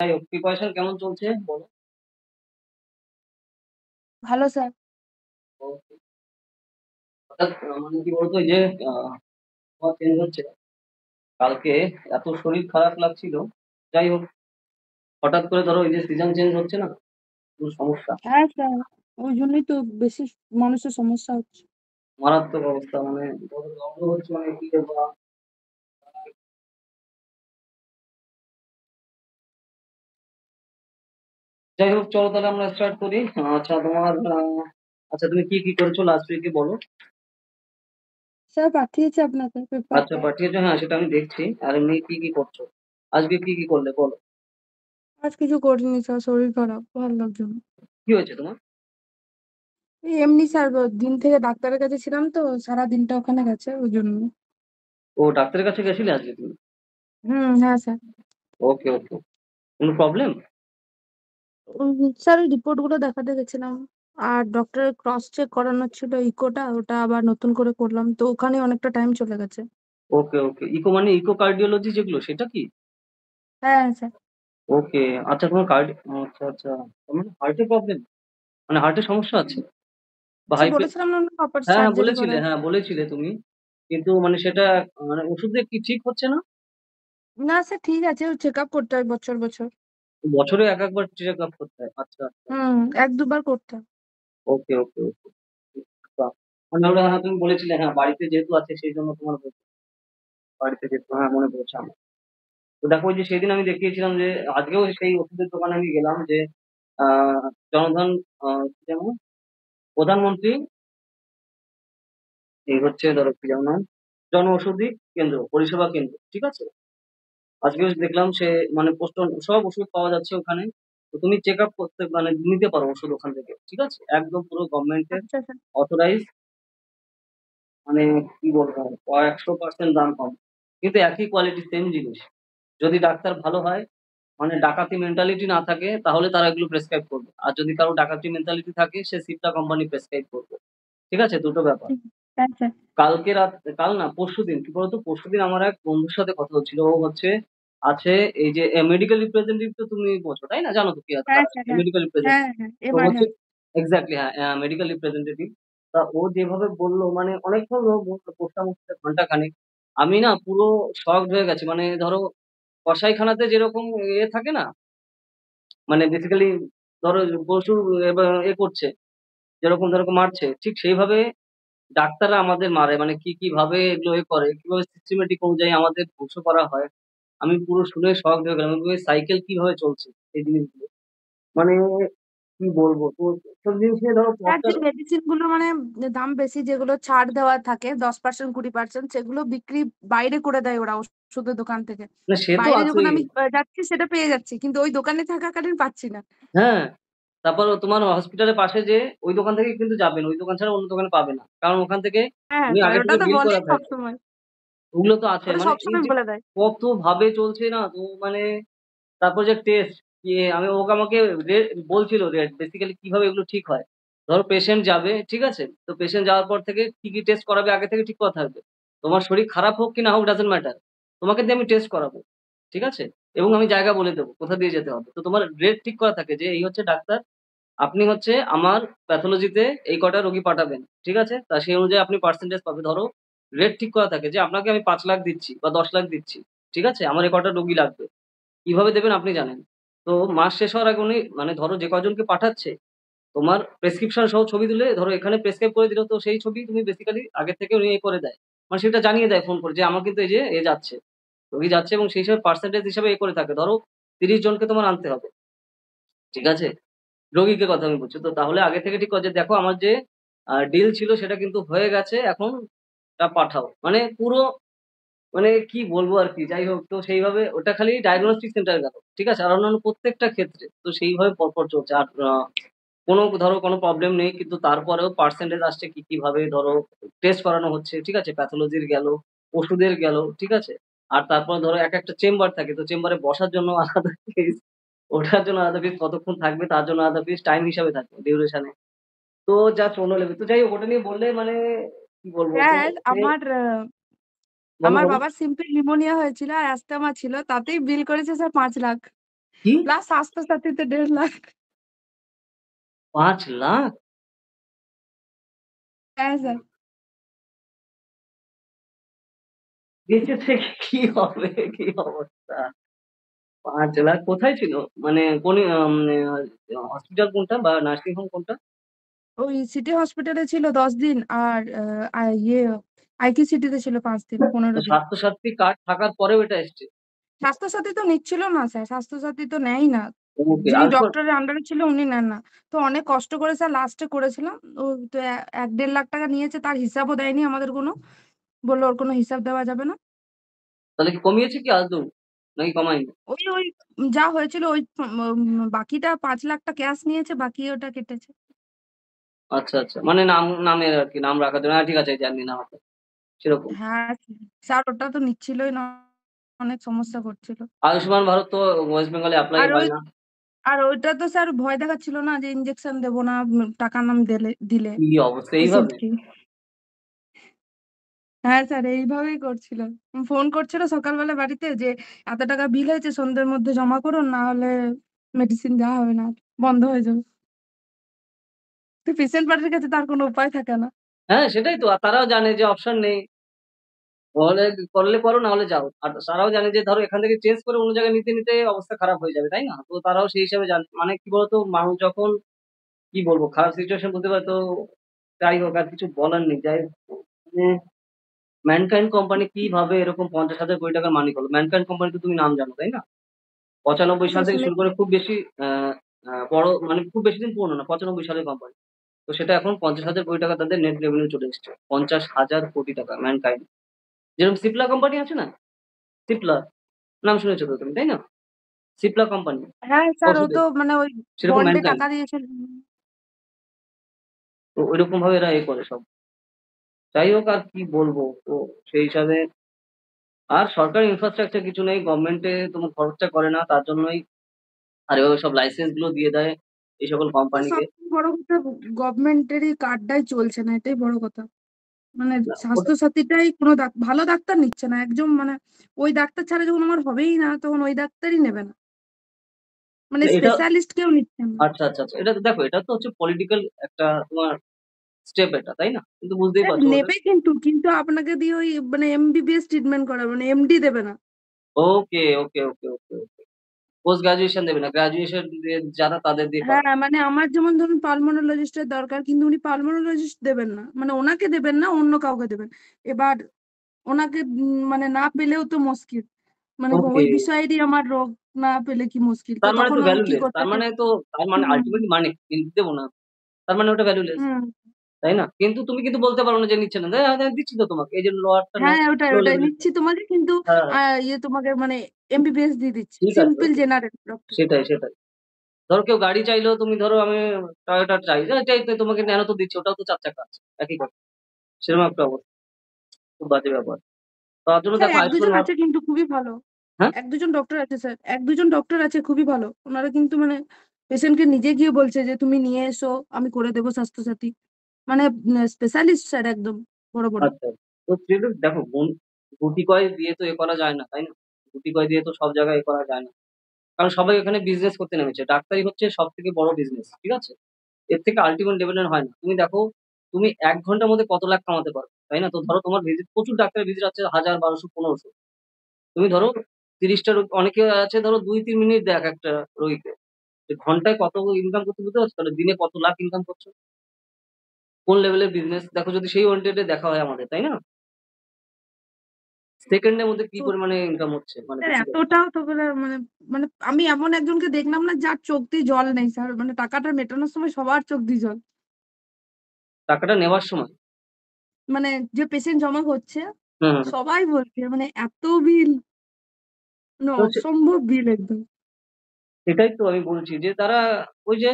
যাই হোক প্রিপারেশন কেমন চলছে বলো? ভালো স্যার। তো হঠাৎ মানে কি বলতো এই যে আবহাওয়া চেঞ্জ হচ্ছে কালকে এত শরীর খারাপ লাগছিল। যাই হোক হঠাৎ করে ধরো এই যে সিজন চেঞ্জ হচ্ছে না, খুব সমস্যা, হ্যাঁ স্যার, ওই জন্যই তো বেশি মানুষের সমস্যা হচ্ছে। মারাত্মক অবস্থা মানে ধরো জ্বর হচ্ছে মানে কি বা যাই হোক চলো তাহলে আমরা স্টার্ট করি। আচ্ছা তোমার আচ্ছা তুমি কি কি করেছো লাস্ট উইকে বলো। স্যার পাঠিয়েছে আপনাকে আচ্ছা পেপারটা। পাঠিয়েছো, হ্যাঁ সেটা আমি দেখছি। আর এমনি কি কি করছো, আজকে কি কি করলে বলো। আজ কিছু করিনি স্যার, শরীর খারাপ, ভালো লাগছে না। কি হয়েছে তোমার? এই এমনি স্যার, দিন থেকে ডাক্তারের কাছে ছিলাম তো, সারা দিনটা ওখানে গেছে ওই জন্য। ও ডাক্তারের কাছে গেছিলে আজকে তুমি? হ্যাঁ স্যার। ওকে ওকে, কোনো প্রবলেম? স্যার ওই রিপোর্ট গুলো দেখাতে গেছিলাম। আর ডক্টরের ক্রস চেক করানোর ছিল, ইকোটা ওটা আবার নতুন করে করলাম, তো ওখানে অনেকটা টাইম চলে গেছে। ওকে ওকে, ইকো মানে ইকো কার্ডিওলজি যেগুলো সেটা কি? হ্যাঁ স্যার। ওকে। আচ্ছা তোমার আচ্ছা আচ্ছা, তার মানে হার্টের প্রবলেম, মানে হার্টের সমস্যা আছে বা আচ্ছা, হাইপে। বলেছিলাম না প্রপার হ্যাঁ হ্যাঁ সার্জারি বলেছিলে, করার। হ্যাঁ বলেছিলে তুমি, কিন্তু মানে সেটা মানে ওষুধ দিয়ে কি ঠিক হচ্ছে না? না স্যার, ঠিক আছে, চেক আপ করতে হয় বছর বছর। বছরে এক একবার চেক আপ করতে হয়? আচ্ছা আচ্ছা। এক দুবার করতে হয়। ওকে ওকে ওকে। মানে ওটা হ্যাঁ তুমি বলেছিলে, হ্যাঁ বাড়িতে যেহেতু আছে সেই জন্য তোমার বাড়িতে যেহেতু, হ্যাঁ মনে পড়েছে আমার। তো দেখো ওই যে সেদিন আমি দেখিয়েছিলাম যে আজকেও সেই ওষুধের দোকানে আমি গেলাম যে আহ জনধন, কি যেন, প্রধানমন্ত্রী, এই হচ্ছে ধরো কি যেন নাম, জন ঔষধি কেন্দ্র, পরিষেবা কেন্দ্র, ঠিক আছে। আজকে দেখলাম সে মানে পোস্ট, সব ওষুধ পাওয়া যাচ্ছে ওখানে। তো তুমি চেক আপ করতে মানে নিতে পারো ওষুধ ওখান থেকে, ঠিক আছে, একদম পুরো গভর্নমেন্টের আচ্ছা স্যার। অথরাইজ। মানে কি বলবো, 100% দাম কম, কিন্তু একই কোয়ালিটি সেম জিনিস। যদি ডাক্তার ভালো হয়, মানে ডাকাতি মেন্টালিটি না থাকে, তাহলে তারা এগুলো প্রেসক্রাইব করবে। আর যদি কারো ডাকাতি মেন্টালিটি থাকে, সে সিপটা কোম্পানি প্রেসক্রাইব করবে। ঠিক আছে, দুটো ব্যাপার। ঠিক। হ্যাঁ স্যার। কালকে রাত, কাল না পরশুদিন, কি বলতো পরশুদিন আমার এক বন্ধুর সাথে কথা হচ্ছিল। ও হচ্ছে আছে এই যে মেডিকেল রিপ্রেজেন্টেটিভ, তো তুমি বোঝো তাই না, জানো তো কি আছে হ্যাঁ কারা স্যার। হ্যাঁ মেডিকেল হ্যাঁ রিপ্রেজেন্টেটিভ। হ্যাঁ, তো এবার হচ্ছে হ্যাঁ। এক্স্যাক্টলি হ্যাঁ মেডিকেল রিপ্রেজেন্টেটিভ। তা ও যেভাবে বললো মানে অনেকক্ষণ ও বললো, পোস্টা মুছতে ঘন্টা খানেক। আমি না পুরো শকড হয়ে গেছি। মানে ধরো কসাইখানাতে যেরকম থাকে না, মানে বেসিক্যালি ধরো পশু এবার করছে, যেরকম ধরো মারছে, ঠিক সেইভাবে ডাক্তাররা আমাদের মারে। মানে কি কি ভাবে এগুলো করে, কিভাবে সিস্টেমেটিক অনুযায়ী আমাদের ধ্বংস করা হয়। আমি পুরো শুনে শক হয়ে গেলাম, সাইকেল কিভাবে চলছে এই জিনিসগুলো, মানে কি বলবো। তো সব জিনিস নিয়ে ধরো স্যার, পথটা। যে মেডিসিন গুলো মানে দাম বেশি, যেগুলো ছাড় দেওয়া থাকে 10% 20%, সেগুলো বিক্রি বাইরে করে দেয় ওরা ওষুধের দোকান থেকে। না সে তো বাইরে যখন আছেই। আমি যাচ্ছি সেটা পেয়ে যাচ্ছি, কিন্তু ওই দোকানে থাকাকালীন পাচ্ছি না। হ্যাঁ, তারপর তোমার হসপিটালের পাশে যে ওই দোকান থেকে কিন্তু যাবেন, ওই দোকান ছাড়া অন্য দোকানে পাবে না, কারণ ওখান থেকে হ্যাঁ উনি স্যার, আগে ওটা থেকে তো বিল করা বলেই থাকে। সবসময়। ওগুলো তো আছে, ওটা মানে এই সবসময় যে বলে দেয়। কত ভাবে চলছে না তো, মানে তারপর যে টেস্ট, আমি ওকে আমাকে বলছিল রেট বেসিক্যালি কিভাবে এগুলো ঠিক হয়। ধরো পেশেন্ট যাবে, ঠিক আছে, তো পেশেন্ট যাওয়ার পর থেকে কি কি টেস্ট করাবে আগে থেকে ঠিক করা থাকবে। তোমার শরীর খারাপ হোক কি না হোক ডাজেন্ট ম্যাটার, তোমাকে দিয়ে আমি টেস্ট করাবো, ঠিক আছে। এবং আমি জায়গা বলে দেবো কোথা দিয়ে যেতে হবে। তো তোমার রেট ঠিক করা থাকে যে এই হচ্ছে ডাক্তার, আপনি হচ্ছে আমার প্যাথোলজিতে এই কটা রোগী পাঠাবেন, ঠিক আছে, তা সেই অনুযায়ী আপনি পার্সেন্টেজ পাবে। ধরো রেট ঠিক করা থাকে যে আপনাকে আমি 5 লাখ দিচ্ছি বা 10 লাখ দিচ্ছি, ঠিক আছে, আমার এই কটা রোগী লাগবে। কিভাবে দেবেন আপনি জানেন। তো মাস শেষ হওয়ার আগে উনি মানে ধরো যে কয়জনকে পাঠাচ্ছে, তোমার প্রেসক্রিপশন সহ ছবি তুলে ধরো এখানে প্রেসক্রাইব করে দিল, তো সেই ছবি তুমি বেসিক্যালি আগে থেকে উনি করে দেয়। মানে সেটা জানিয়ে দেয় ফোন করে যে আমার কিন্তু এই যে যাচ্ছে, রোগী যাচ্ছে, এবং সেই হিসাবে পার্সেন্টেজ হিসাবে করে থাকে। ধরো 30 জনকে তোমার আনতে হবে, ঠিক আছে, রোগীকে কথা আমি বলছি। তো তাহলে আগে থেকে ঠিক করে যে দেখো আমার যে ডিল ছিল সেটা কিন্তু হয়ে গেছে, এখন তা পাঠাও, মানে পুরো, মানে কি বলবো আর কি। যাই হোক, তো সেইভাবে ওটা খালি ডায়াগনস্টিক সেন্টার গেল, ঠিক আছে, আর অন্যান্য প্রত্যেকটা ক্ষেত্রে তো সেইভাবে পরপর চলছে। আর কোনো ধরো কোনো প্রবলেম নেই, কিন্তু তারপরেও পার্সেন্টেজ আসছে কি কিভাবে ধরো টেস্ট করানো হচ্ছে, ঠিক আছে, প্যাথোলজির গেল, ওষুধের গেল, ঠিক আছে। আর তারপর ধরো এক একটা চেম্বার থাকে, তো চেম্বারে বসার জন্য আলাদা ফিস, ওঠার জন্য আলাদা ফিস, কতক্ষণ থাকবে তার জন্য আলাদা ফিস, টাইম হিসাবে থাকে ডিউরেশনে। তো জাস্ট অন্য লেভেল। তো যাই হোক ওটা নিয়ে বললে মানে কি বলবো। তো স্যার, সে বলো আমার বলো। বাবার সিম্পল নিউমোনিয়া হয়েছিল আর অ্যাস্থামা ছিল, তাতেই বিল করেছে স্যার 5 লাখ। কি প্লাস স্বাস্থ্যসাথীতে 1.5 লাখ। 5 লাখ? হ্যাঁ স্যার। বেঁচে থেকে কি হবে, কি অবস্থা? 5 লাখ কোথায় ছিল? মানে কোন হসপিটাল কোনটা বা নার্সিং হোম কোনটা? ওই সিটি হসপিটালে ছিল 10 দিন, আর ইয়ে আইকিউ সিটিতে ছিল 5 দিন, তো 15 দিন। স্বাস্থ্যসাথী কার্ড থাকার পরেও এটা এসছে। স্বাস্থ্যসাথী তো নিচ্ছিল না স্যার, স্বাস্থ্যসাথী তো নেয় না। ওকে যিনি আয়ুষ্মান। ডক্টরের আন্ডারে ছিল উনি নেন না। তো অনেক কষ্ট করে স্যার লাস্টে করেছিলাম। ও তো 1-1.5 লাখ নিয়েছে, তার হিসাবও দেয়নি আমাদের কোনো। বললো ওর কোনো হিসাব দেওয়া যাবে না। তাহলে কি কমিয়েছে কি আদৌ? নাকি কমায়নি? ওই ওই যা হয়েছিল ওই বাকিটা 5 লাখটা ক্যাশ নিয়েছে, বাকি ওটা কেটেছে। আচ্ছা, আচ্ছা। মানে নামের আরকি নাম রাখার জন্য। হ্যাঁ, ঠিক আছে জানি নাম আছে। সেরকম। হ্যাঁ স্যার, ওটা তো নিচ্ছিলই না, অনেক সমস্যা করছিল। আয়ুষ্মান ভারত তো ওয়েস্ট বেঙ্গলে এপ্লাই আর হয় ওই না। আর ওইটা তো স্যার ভয় দেখাচ্ছিল না যে ইনজেকশন দেবো না, টাকা নাম দিলে কি অবস্থা এইভাবে? পেশেন্টকে। হ্যাঁ স্যার, এইভাবেই করছিল। ফোন করছিল সকালবেলা বাড়িতে যে এত টাকা বিল হয়েছে, সন্ধ্যের মধ্যে জমা করুন, না হলে মেডিসিন দেওয়া হবে না, বন্ধ হয়ে যাবে। তো পেশেন্ট পার্টির কাছে তার কোনো উপায় থাকে না। হ্যাঁ, সেটাই তো। আর তারাও জানে যে অপশন নেই। হলে করলে করো না হলে যাও। আর তারাও জানে যে ধরো এখান থেকে চেঞ্জ করে অন্য জায়গায় নিতে অবস্থা খারাপ হয়ে যাবে, তাই না? তো তারাও সেই হিসাবে জানে। মানে কি বলতো মানুষ যখন কি বলবো খারাপ সিচুয়েশন বুঝতে পারে তো যাই হোক আর কিছু বলার নেই। যাই হোক মানে ম্যানকাইন্ড কোম্পানি কিভাবে এরকম 50,000 কোটি টাকার মালিক হলো? ম্যানকাইন্ড কোম্পানি তো তুমি নাম জানো, তাই না? 95 সাল স্যার থেকে শুরু শুনেছি। করে খুব বেশি আ আ বড় মানে খুব বেশি দিন পুরনো না। 95 সালের কোম্পানি। তো সেটা এখন 50,000 কোটি টাকা তাদের নেট রেভিনিউ চলে এসছে। 50,000 কোটি টাকা ম্যানকাইন্ড। যেরকম সিপলা কোম্পানি আছে না? সিপলা নাম শুনেছো তো তুমি, তাই না? সিপলা কোম্পানি হ্যাঁ স্যার, ও ওষুধের। তো মানে ওই সেরকম বন্ডে ম্যানকাইন্ড। টাকা দিয়েছিল। তো ঐরকম ভাবে এরা করে সব। যাই হোক আর কি বলবো? তো সেই হিসাবে আর সরকারি ইনফ্রাস্ট্রাকচার কিছু নেই। গভর্নমেন্টে তোমার খরচা করে না। তার জন্যই আর এভাবে সব লাইসেন্স গুলো দিয়ে দেয় এই সকল কোম্পানিকে। সবথেকে বড় কথা, গভর্নমেন্টেরই কার্ডটাই চলছে না, এটাই বড় কথা। মানে না স্বাস্থ্য সাথীটাই কোনো ভালো ডাক্তার নিচ্ছে না একজন, মানে ওই ডাক্তার ছাড়া যখন আমার হবেই না, তখন ওই ডাক্তারই নেবে না, মানে এটা স্পেশালিস্ট কেউ নিচ্ছে না। আচ্ছা, আচ্ছা, আচ্ছা। এটা তো দেখো এটা তো হচ্ছে পলিটিক্যাল একটা তোমার স্টেপ এটা, তাই না? কিন্তু বুঝতেই স্যার পারছো ওদের। নেবে, কিন্তু আপনাকে দিয়ে ওই মানে এমবিবিএস ট্রিটমেন্ট করাবে, মানে এমডি দেবে না। ওকে, ওকে, ওকে, ওকে, ওকে। পোস্ট গ্র্যাজুয়েশন দেবে না। গ্র্যাজুয়েশন দিয়ে যারা তাদের দিয়ে করাবে। হ্যাঁ মানে আমার যেমন ধরুন পালমোনোলজিস্টের দরকার, কিন্তু উনি পালমোনোলজিস্ট দেবেন না, মানে ওনাকে দেবেন না, অন্য কাউকে দেবেন। এবার ওনাকে মানে না পেলেও তো মুশকিল, মানে ওকে। ওই বিষয়েরই আমার রোগ, না পেলে কি মুশকিল, তো তার মানে তখন তো ও কি ভ্যালুলেস। করতে তার মানে হুম আল্টিমেটলি মানে কিন্তু দেব না। তার মানে ওটা ভ্যালুলেস। হুম তাই না? কিন্তু তুমি কিন্তু বলতে পারো না যে নিচ্ছে না। আমি দিচ্ছি তো তোমাকে। এই যে লোয়ারটা নাও, হ্যাঁ, ওটাই লো ওটাই লেভেলের। নিচ্ছি তোমাকে, কিন্তু হ্যাঁ, হ্যাঁ। ইয়ে তোমাকে মানে এমবিবিএস দিয়ে দিচ্ছি, ঠিক আছে, সিম্পল ওকে। General doctor. সেটাই, সেটাই। ধরো কেউ গাড়ি চাইলো, তুমি ধরো আমি টয়োটা চাই। চাই তো তোমাকে ন্যানো তো দিচ্ছি। ওটাও তো ৪ চাকা আছে। একই কথা। সেরকম একটা অবস্থা। খুব বাজে ব্যাপার। তার জন্য স্যার দেখো এক আয়ুষ্মান দুজন ভারত। আছে কিন্তু খুবই ভালো। হ্যাঁ? এক দুজন ডক্টর আছে স্যার, এক দুজন ডক্টর আছে খুবই ভালো, ওনারা কিন্তু মানে পেশেন্টকে নিজে গিয়ে বলছে যে তুমি নিয়ে এসো, আমি করে দেবো স্বাস্থ্যসাথী, মানে স্পেশালিস্ট স্যার একদম, বড় বড়। আচ্ছা। তো সেটা দেখো গুটি কয় দিয়ে তো করা যায় না, তাই না? গুটি কয় দিয়ে তো সব জায়গায় করা যায় না। কারণ সবাই এখানে বিজনেস করতে নেমেছে। ডাক্তারি হচ্ছে সবথেকে বড় বিজনেস। ঠিক আছে? এর থেকে আল্টিমেট লেভেলের হয় না। তুমি দেখো, তুমি ১ ঘন্টার মধ্যে কত লাখ কামাতে পারো, তাই না? তো ধরো তোমার ভিজিট প্রচুর ডাক্তারের ভিজিট আছে ১০০০, ১২০০, ১৫০০। তুমি ধরো ৩০ টা অনেকে আছে ধরো ২-৩ মিনিট দেখ একটা রোগীকে। যে ঘন্টায় কত ইনকাম করছে বুঝতে পারছো? তাহলে দিনে কত লাখ ইনকাম করছো? কোন লেভেলের বিজনেস দেখো যদি সেই ওরিয়েন্টেড এ দেখা হয় আমাদের, তাই না? সেকেন্ডের মধ্যে কি তো পরিমাণে ইনকাম হচ্ছে মানে স্যার বেসিক্যালি। এতটাও তো মানে মানে মানে আমি এমন একজনকে দেখলাম না যার চোখ দিয়ে জল নেই স্যার, মানে টাকাটা মেটানোর সময় সবার চোখ দিয়ে জল। টাকাটা নেওয়ার সময়। মানে যে পেশেন্ট জমা হচ্ছে, হুম, হুম। সবাই বলছে মানে এত বিল, মানে তো অসম্ভব বিল একদম। সেটাই তো আমি বলছি যে তারা ওই যে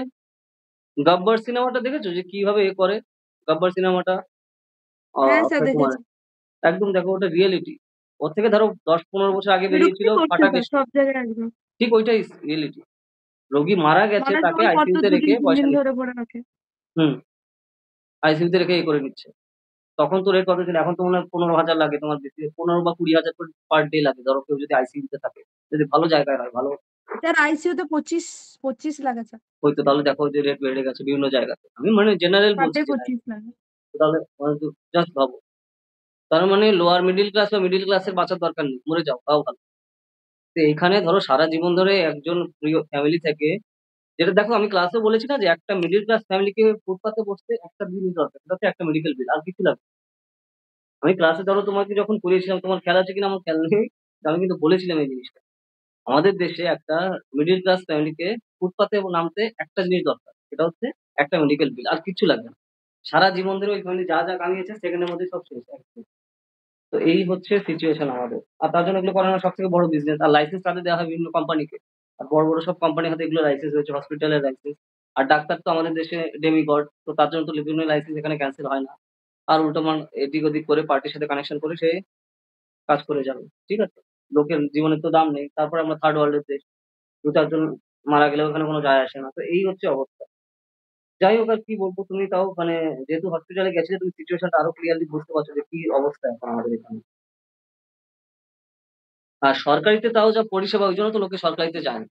'গাব্বার' সিনেমাটা দেখেছো যে কিভাবে করে? 'গাব্বার' সিনেমাটা হ্যাঁ স্যার অক্ষয় দেখেছি। কুমারের। একদম দেখো ওটা রিয়ালিটি। ওর থেকে ধরো ১০-১৫ বছর আগে বেরিয়েছিল এরকমই করছে 'ফাটা স্যার কেষ্ট'। সব জায়গায় একদম। ঠিক ওইটাই রিয়ালিটি। রোগী মারা গেছে মারা তাকে যাওয়ার পর তো আইসিইউতে রেখে 2 দিন 3 দিন পয়সা ধরে নিচ্ছে। পড়ে রাখে। হুম, আইসিইউতে রেখে করে নিচ্ছে। তখন তো রেট কত ছিল? এখন তো মনে হয় ১৫,০০০ লাগে তোমার বেশি ১৫ বা ২০,০০০ করে পার ডে লাগে। ধরো কেউ যদি আইসিইউতে থাকে। যদি ভালো জায়গায় হয়, ভালো স্যার আইসিইউ তে 25 লাগে স্যার। ওই তো তাহলে দেখো যে রেট বেড়ে গেছে বিভিন্ন জায়গাতে। আমি মানে জেনারেল পার বলছি ডে যে নাই। 25 লাগে। তাহলে জাস্ট ভাবো। তার মানে লোয়ার মিডল ক্লাস বা মিডল ক্লাসের বাঁচার দরকার নেই। মরে যাও তাও ভালো। তো এখানে ধরো সারা জীবন ধরে একজন প্রিয় ফ্যামিলি থেকে, যেটা দেখো আমি ক্লাসে বলেছি না যে একটা মিডল ক্লাস ফ্যামিলিকে ফুটপাতে বসতে একটা জিনিস দরকার, সেটা হচ্ছে একটা মেডিকেল বিল, আর কিছু লাগবে না। আমি ক্লাসে ধরো তোমাকে যখন পড়িয়েছিলাম, তোমার খেয়াল আছে কিনা আমার খেয়াল নেই, আমি কিন্তু বলেছিলাম এই জিনিসটা। আমাদের দেশে একটা মিডল ক্লাস ফ্যামিলিকে ফুটপাতে নামতে একটা জিনিস দরকার, সেটা হচ্ছে একটা মেডিকেল বিল, আর কিচ্ছু লাগবে না। সারা জীবন ধরে ওই ফ্যামিলি যা যা কামিয়েছে সেকেন্ডের মধ্যে সব শেষ একদম। তো এই হচ্ছে সিচুয়েশন আমাদের, আর তার জন্য এগুলো করানো সব থেকে বড় বিজনেস। আর লাইসেন্স তাদের দেওয়া হয় বিভিন্ন কোম্পানিকে, আর বড় বড় সব কোম্পানির হাতে এগুলো লাইসেন্স হয়েছে, হসপিটালের লাইসেন্স। আর ডাক্তার তো আমাদের দেশে ডেমিগড, তো তার জন্য তো বিভিন্ন লাইসেন্স এখানে ক্যান্সেল হয় না। আর উল্টো মান এদিক ওদিক করে পার্টির সাথে কানেকশন করে সে কাজ করে যাবে, ঠিক আছে। লোকের জীবনের তো দাম নেই, তারপরে আমরা থার্ড ওয়ার্ল্ডের দেশ, দু চারজন মারা গেলে ওখানে কোনো যায় আসে না। তো এই হচ্ছে অবস্থা। যাই হোক, আর কি বলবো, তুমি তাও মানে যেহেতু হসপিটালে গেছিলে, তুমি সিচুয়েশনটা আরো ক্লিয়ারলি বুঝতে পারছো যে কি অবস্থা এখন আমাদের এখানে। আর সরকারিতে তাও যা পরিষেবা, ওই জন্য তো লোকে সরকারিতে যায় না।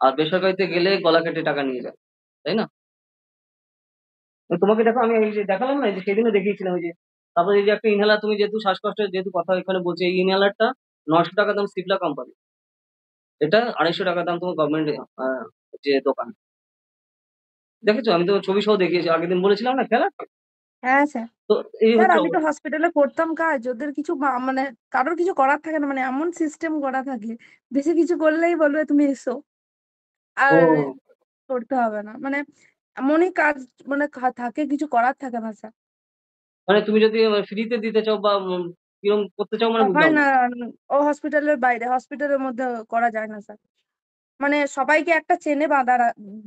আর বেসরকারিতে গেলে গলা কেটে টাকা নিয়ে যায়, তাই না? তোমাকে দেখো, আমি এই যে দেখালাম না, এই যে সেদিনও দেখিয়েছিলাম, ওই যে তারপর এই যে একটা ইনহেলার, তুমি যেহেতু শ্বাসকষ্টের যেহেতু কথা এখানে বলছে, এই ইনহেলারটা 900 টাকা দাম সিপ্লা কোম্পানি, এটা 250 টাকা দাম তোমার গভর্নমেন্ট যে দোকান। দেখেছো, আমি তো ছবি সহ দেখিয়েছি, আগের দিন বলেছিলাম না, খেলা। হ্যাঁ স্যার। তো এই স্যার হচ্ছে আমি তো অবস্থা। হসপিটালে করতাম কাজ, ওদের কিছু মানে কারোর কিছু করার থাকে না, মানে এমন সিস্টেম করা থাকে, বেশি কিছু করলেই বলবে তুমি এসো, ও, আর করতে হবে না, মানে এমনই কাজ, মানে থাকে, কিছু করার থাকে না স্যার। মানে তুমি যদি ফ্রিতে দিতে চাও বা কিরকম করতে চাও, মানে হয় বুঝলাম না, না। ও হসপিটালের বাইরে, হসপিটালের মধ্যে করা যায় না স্যার। মানে সবাইকে একটা চেনে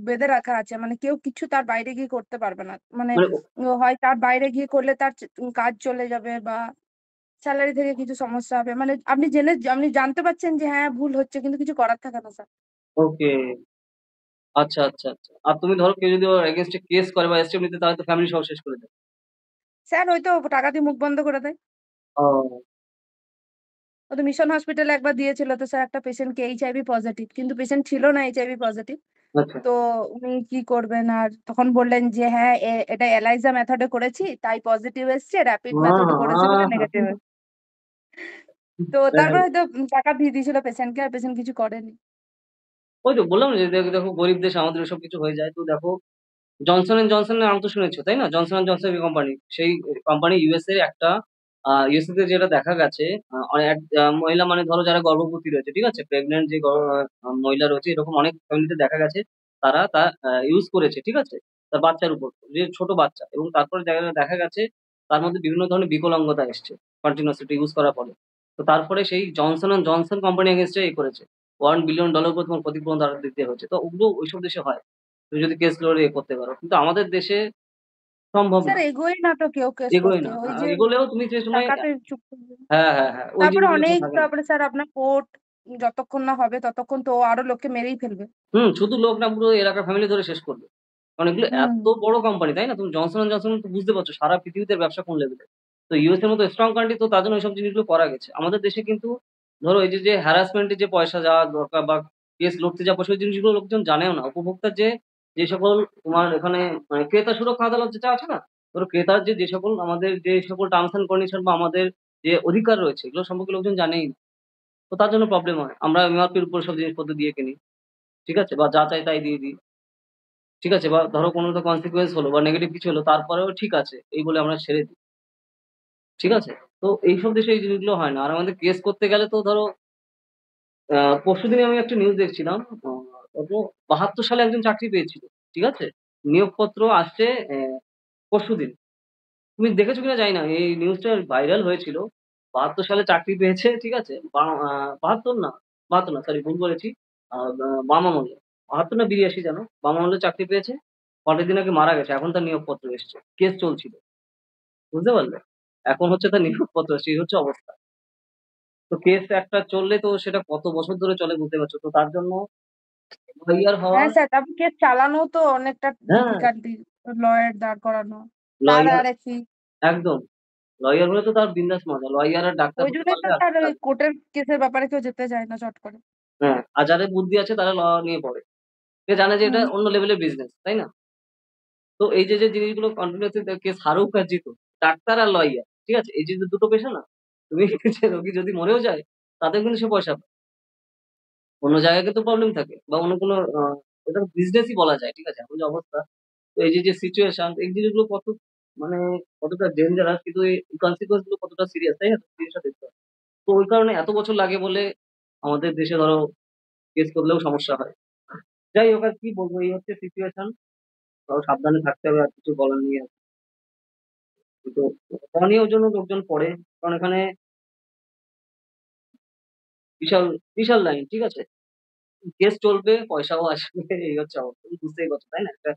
বেঁধে রাখা আছে, মানে কেউ কিছু তার বাইরে গিয়ে করতে পারবে না, মানে মানে হয় তার বাইরে গিয়ে করলে তার কাজ চলে যাবে, বা স্যালারি থেকে কিছু সমস্যা হবে, মানে আপনি জানতে পারছেন যে হ্যাঁ ভুল হচ্ছে, কিন্তু কিছু করার থাকে না স্যার। ওকে, আচ্ছা আচ্ছা আচ্ছা। আর তুমি ধরো কেউ যদি ওর এগেনস্টে কেস করে বা স্টেপ নিতে, তাহলে তো ফ্যামিলি সব শেষ করে দেয়। স্যার ওই তো টাকা দিয়ে মুখ বন্ধ করে দেয়। ও, ও তো মিশন হসপিটালে একবার দিয়েছিল, তো স্যার একটা পেশেন্টকে এইচআইভি পজিটিভ, কিন্তু পেশেন্ট ছিল না এইচআইভি পজিটিভ। আচ্ছা। তো উনি কি করবেন, আর তখন বললেন যে হ্যাঁ এটা এলাইজা মেথডে করেছি তাই পজিটিভ এসছে, র্যাপিড মেথড করেছে বলে নেগেটিভ। তো তারপর হয়তো টাকা দিয়ে দিয়েছিল পেশেন্টকে, আর পেশেন্ট কিছু করেনি। ওই তো বললাম যে দেখো দেখো, গরিব দেশ আমাদের এসব কিছু হয়ে যায়। তো দেখো, জনসন এন্ড জনসনের নাম তো শুনেছো, তাই না? জনসন এন্ড জনসন কোম্পানি, সেই কোম্পানি ইউএসএ একটা, ইউএসএ তে যেটা দেখা গেছে, এক মহিলা, মানে ধরো যারা গর্ভবতী রয়েছে, ঠিক আছে, প্রেগনেন্ট যে মহিলা রয়েছে, এরকম অনেক ফ্যামিলিতে দেখা গেছে, তারা তা ইউজ করেছে, ঠিক আছে, তার বাচ্চার উপর, যে ছোট বাচ্চা, এবং তারপরে দেখা দেখা গেছে তার মধ্যে বিভিন্ন ধরনের বিকলাঙ্গতা এসছে কন্টিনিউসলি ইউজ করার ফলে। তো তারপরে সেই জনসন এন্ড জনসন কোম্পানি এগেনস্টে এই করেছে, $1 বিলিয়ন করে তোমার ক্ষতিপূরণ তারা দিতে হচ্ছে। তো ওগুলো ওইসব দেশে হয়, তুমি যদি কেস লড়ে করতে পারো, কিন্তু আমাদের দেশে সম্ভব স্যার না। এগোয় না তো কেউ কেস এগোয় করতে, না, ওই যে এগোলেও তুমি যে সময়, টাকাতে চুপ করবে। হ্যাঁ হ্যাঁ হ্যাঁ, ওই তারপরে জিনিসগুলো তো অনেক, থাকে না। তারপরে স্যার আপনার কোর্ট যতক্ষণ না হবে ততক্ষণ তো ও আরো লোককে মেরেই ফেলবে। শুধু লোক না, পুরো এলাকার ফ্যামিলি ধরে শেষ করবে। কারণ এগুলো হুম। এত বড় কোম্পানি, তাই না? তুমি জনসন এন্ড জনসন তো বুঝতে পারছো সারা পৃথিবীতে ব্যবসা কোন লেভেলে। তো ইউএস এর মতো স্ট্রং কান্ট্রি, তো তার জন্য এইসব জিনিসগুলো করা গেছে। আমাদের দেশে কিন্তু ধরো এই যে যে হ্যারাসমেন্টের যে পয়সা যাওয়া দরকার, বা কেস লড়তে যা পয়সা, ওই জিনিসগুলো লোকজন জানেও না। উপভোক্তার যে যে সকল তোমার এখানে মানে ক্রেতা সুরক্ষা আদালত যেটা আছে না, ধরো ক্রেতার যে যে সকল আমাদের যে সকল টার্মস এন্ড কন্ডিশন বা আমাদের যে অধিকার রয়েছে, এগুলো সম্পর্কে লোকজন জানেই না। তো তার জন্য প্রবলেম হয়, আমরা এমআরপির উপর সব জিনিসপত্র দিয়ে কিনি, ঠিক আছে, বা যা চাই তাই দিয়ে দিই, ঠিক আছে, বা ধরো কোনো তো কনসিকুয়েন্স হলো বা নেগেটিভ কিছু হলো, তারপরেও ঠিক আছে এই বলে আমরা ছেড়ে দিই, ঠিক আছে। তো এইসব দেশে এই জিনিসগুলো হয় না। আর আমাদের কেস করতে গেলে তো ধরো, পরশুদিন আমি একটা নিউজ দেখছিলাম, কত 72 সালে একজন চাকরি পেয়েছিল, ঠিক আছে, নিয়োগপত্র আসছে পরশুদিন। তুমি দেখেছো কিনা জানি না, এই নিউজটা ভাইরাল হয়েছিল। 72 সালে চাকরি পেয়েছে, ঠিক আছে, 72 না, 72 না, সরি ভুল বলেছি, বাম আমলে, 72 না 82 যেন, বাম আমলে চাকরি পেয়েছে। পরের দিন নাকি মারা গেছে, এখন তার নিয়োগপত্র এসছে, কেস চলছিল, বুঝতে পারলে? এখন হচ্ছে তার নিয়োগপত্র, সেই হচ্ছে অবস্থা। তো কেস একটা চললে তো সেটা কত বছর ধরে চলে, বুঝতে পারছো। তো তার জন্য লয়ার হওয়া, হ্যাঁ স্যার, তারপর কেস চালানো তো অনেকটা হ্যাঁ, ডিফিকাল্টি, লয়ার দাঁড় করানো, তার লয়ার, আর এক fee। একদম। লয়ার হলে তো তার বিন্দাস মজা, লয়ার আর ডাক্তার ওই হতে জন্যই তো পারলে আর স্যার কি ওই লাগবে। কোর্টের কেসের ব্যাপারে কেউ যেতে চায় না চট করে। হ্যাঁ, আর যাদের বুদ্ধি আছে তারা ল নিয়ে পড়ে। সে জানে যে এটা হুম। অন্য লেভেলের বিজনেস, তাই না? তো এই যে জিনিসগুলো কন্টিনিউয়াসলি কেস হারুক আর জিতুক, ডাক্তার আর লয়ার, ঠিক আছে? এই যে দুটো পেশা না, তুমি যে রোগী যদি মরেও যায়, তাতেও কিন্তু সে পয়সা পায়। অন্য জায়গায় কিন্তু প্রবলেম থাকে বা অন্য কোনো এটা বিজনেসই বলা যায়, ঠিক আছে? এখন যে অবস্থা, তো এই যে সিচুয়েশন, এই জিনিসগুলো কত মানে কতটা ডেঞ্জারাস, কিন্তু এই কনসিকুয়েন্স গুলো কতটা সিরিয়াস, তাই না? জিনিসটা দেখতে হবে। তো ওই কারণে এত বছর লাগে বলে আমাদের দেশে ধরো কেস করলেও সমস্যা হয়। যাই হোক, আর কি বলবো, এই হচ্ছে সিচুয়েশন। তাও সাবধানে থাকতে হবে, আর কিছু বলার নেই আর। কিন্তু করণীয় জন্য লোকজন পড়ে, কারণ এখানে বিশাল, বিশাল লাইন, ঠিক আছে? কেস চলবে, পয়সাও আসবে, এই হচ্ছে অবস্থা। তুমি বুঝতেই পারছো, তাই না? একটা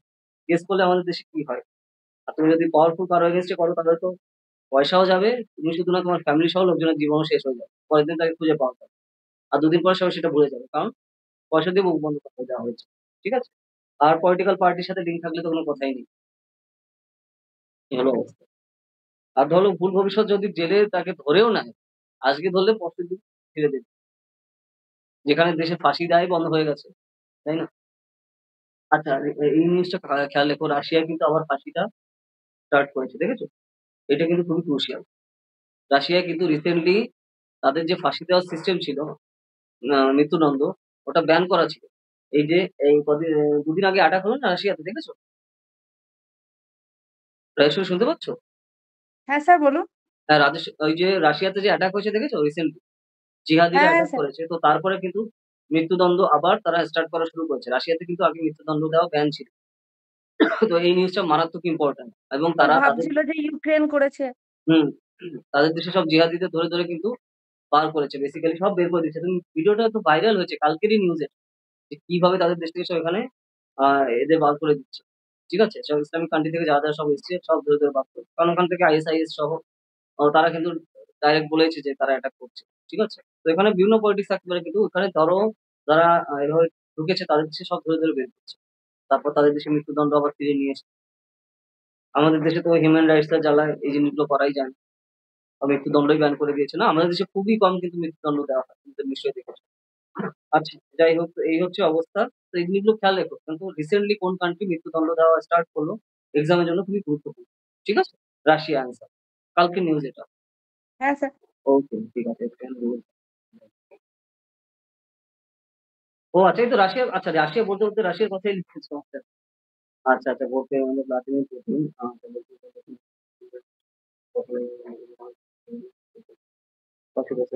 কেস করলে আমাদের দেশে কি হয়? আর তুমি যদি পাওয়ারফুল কারো এগেইনস্ট এ করো, তাহলে তো পয়সাও যাবে, তুমি শুধু না, তোমার ফ্যামিলি সহ লোকজনের জীবনও শেষ হয়ে যাবে। পরের দিন তাকে খুঁজে পাওয়া যাবে। আর ২ দিন পরে সবাই সেটা ভুলে যাবে। কারণ পয়সা দিয়ে মুখ বন্ধ করে দেওয়া হয়েছে। ঠিক আছে? আর পলিটিক্যাল পার্টির সাথে লিঙ্ক থাকলে তো কোনো কথাই নেই। এই হলো অবস্থা। আর ধরো ভুল ভবিষ্যৎ যদি জেলে তাকে ধরেও নেয়, আজকে ধরলে পরশুর দিন ছেড়ে দেবে। যেখানে দেশে ফাঁসি দেয় বন্ধ হয়ে গেছে। তাই না? আচ্ছা, এই জিনিসটা খেয়াল রেখো, রাশিয়ায় কিন্তু আবার ফাঁসিটা স্টার্ট করেছে। দেখেছো? এটা কিন্তু খুবই ক্রুশিয়াল। রাশিয়ায় কিন্তু রিসেন্টলি তাদের যে ফাঁসি দেওয়ার সিস্টেম ছিল, মৃত্যুদণ্ড, ওটা ব্যান করা ছিল। এই যে এই কদিন ২ দিন আগে অ্যাটাক হলো না রাশিয়াতে, দেখেছো? রাজেশ্বরী, শুনতে পাচ্ছ? হ্যাঁ স্যার বলুন। হ্যাঁ, ওই যে রাশিয়াতে যে অ্যাটাক হয়েছে দেখেছো রিসেন্টলি? জিহাদিরা হ্যাঁ হ্যাঁ অ্যাটাক স্যার। করেছে। তো তারপরে কিন্তু মৃত্যুদণ্ড আবার তারা স্টার্ট করা শুরু করেছে। রাশিয়াতে কিন্তু আগে মৃত্যুদণ্ড দেওয়া ব্যান ছিল। তো এই নিউজটা মারাত্মক ইম্পোর্টেন্ট, এবং ও তারা তাদের ভাবছিল যে ইউক্রেন করেছে। হুম, তাদের দেশে সব জিহাদিদের ধরে, ধরে কিন্তু বার করেছে। বেসিক্যালি সব বের করে দিচ্ছে। তুমি ভিডিওটা তো ভাইরাল হয়েছে কালকেরই নিউজ এটা। যে কিভাবে তাদের দেশ থেকে সব এখানে আ এদের বার করে দিচ্ছে। ঠিক আছে? সব ইসলামিক কান্ট্রি থেকে যারা, যারা সব এসছে সব ধরে, ধরে বার করে। কারণ ওখান থেকে আইএসআইএস সহ তারা কিন্তু ডাইরেক্ট বলেছে যে তারা অ্যাটাক করছে। ঠিক আছে? তো এখানে বিভিন্ন পলিটিক্স থাকতে পারে, কিন্তু ওখানে ধরো যারা এভাবে ঢুকেছে তাদের দেশে সব ধরে, ধরে বের করছে। তারপর তাদের দেশে মৃত্যুদণ্ড আবার ফিরিয়ে নিয়ে এসছে। আমাদের দেশে তো হিউম্যান রাইটস এর জ্বালায় এই জিনিসগুলো করাই যায় না। বা মৃত্যুদণ্ডই ব্যান করে দিয়েছে। না, আমাদের দেশে খুবই কম কিন্তু মৃত্যুদণ্ড দেওয়া হয়। তুমি তো নিশ্চয়ই দেখেছো। আচ্ছা, যাই হোক, তো এই হচ্ছে অবস্থা। তো এই জিনিসগুলো খেয়াল রেখো। কিন্তু রিসেন্টলি কোন কান্ট্রি মৃত্যুদণ্ড দেওয়া স্টার্ট করলো এক্সামের জন্য খুবই গুরুত্বপূর্ণ। ঠিক আছে? Russia answer. কালকের নিউজ এটা। হ্যাঁ স্যার। ওকে, ঠিক আছে। ও আচ্ছা, এই তো রাশিয়া, আচ্ছা রাশিয়া বলতে, বলতে রাশিয়ার কথাই লিখেছো। আচ্ছা, আচ্ছা, আচ্ছা, বলতে মানে ভ্লাদিমির পুতিন। আচ্ছা, আচ্ছা,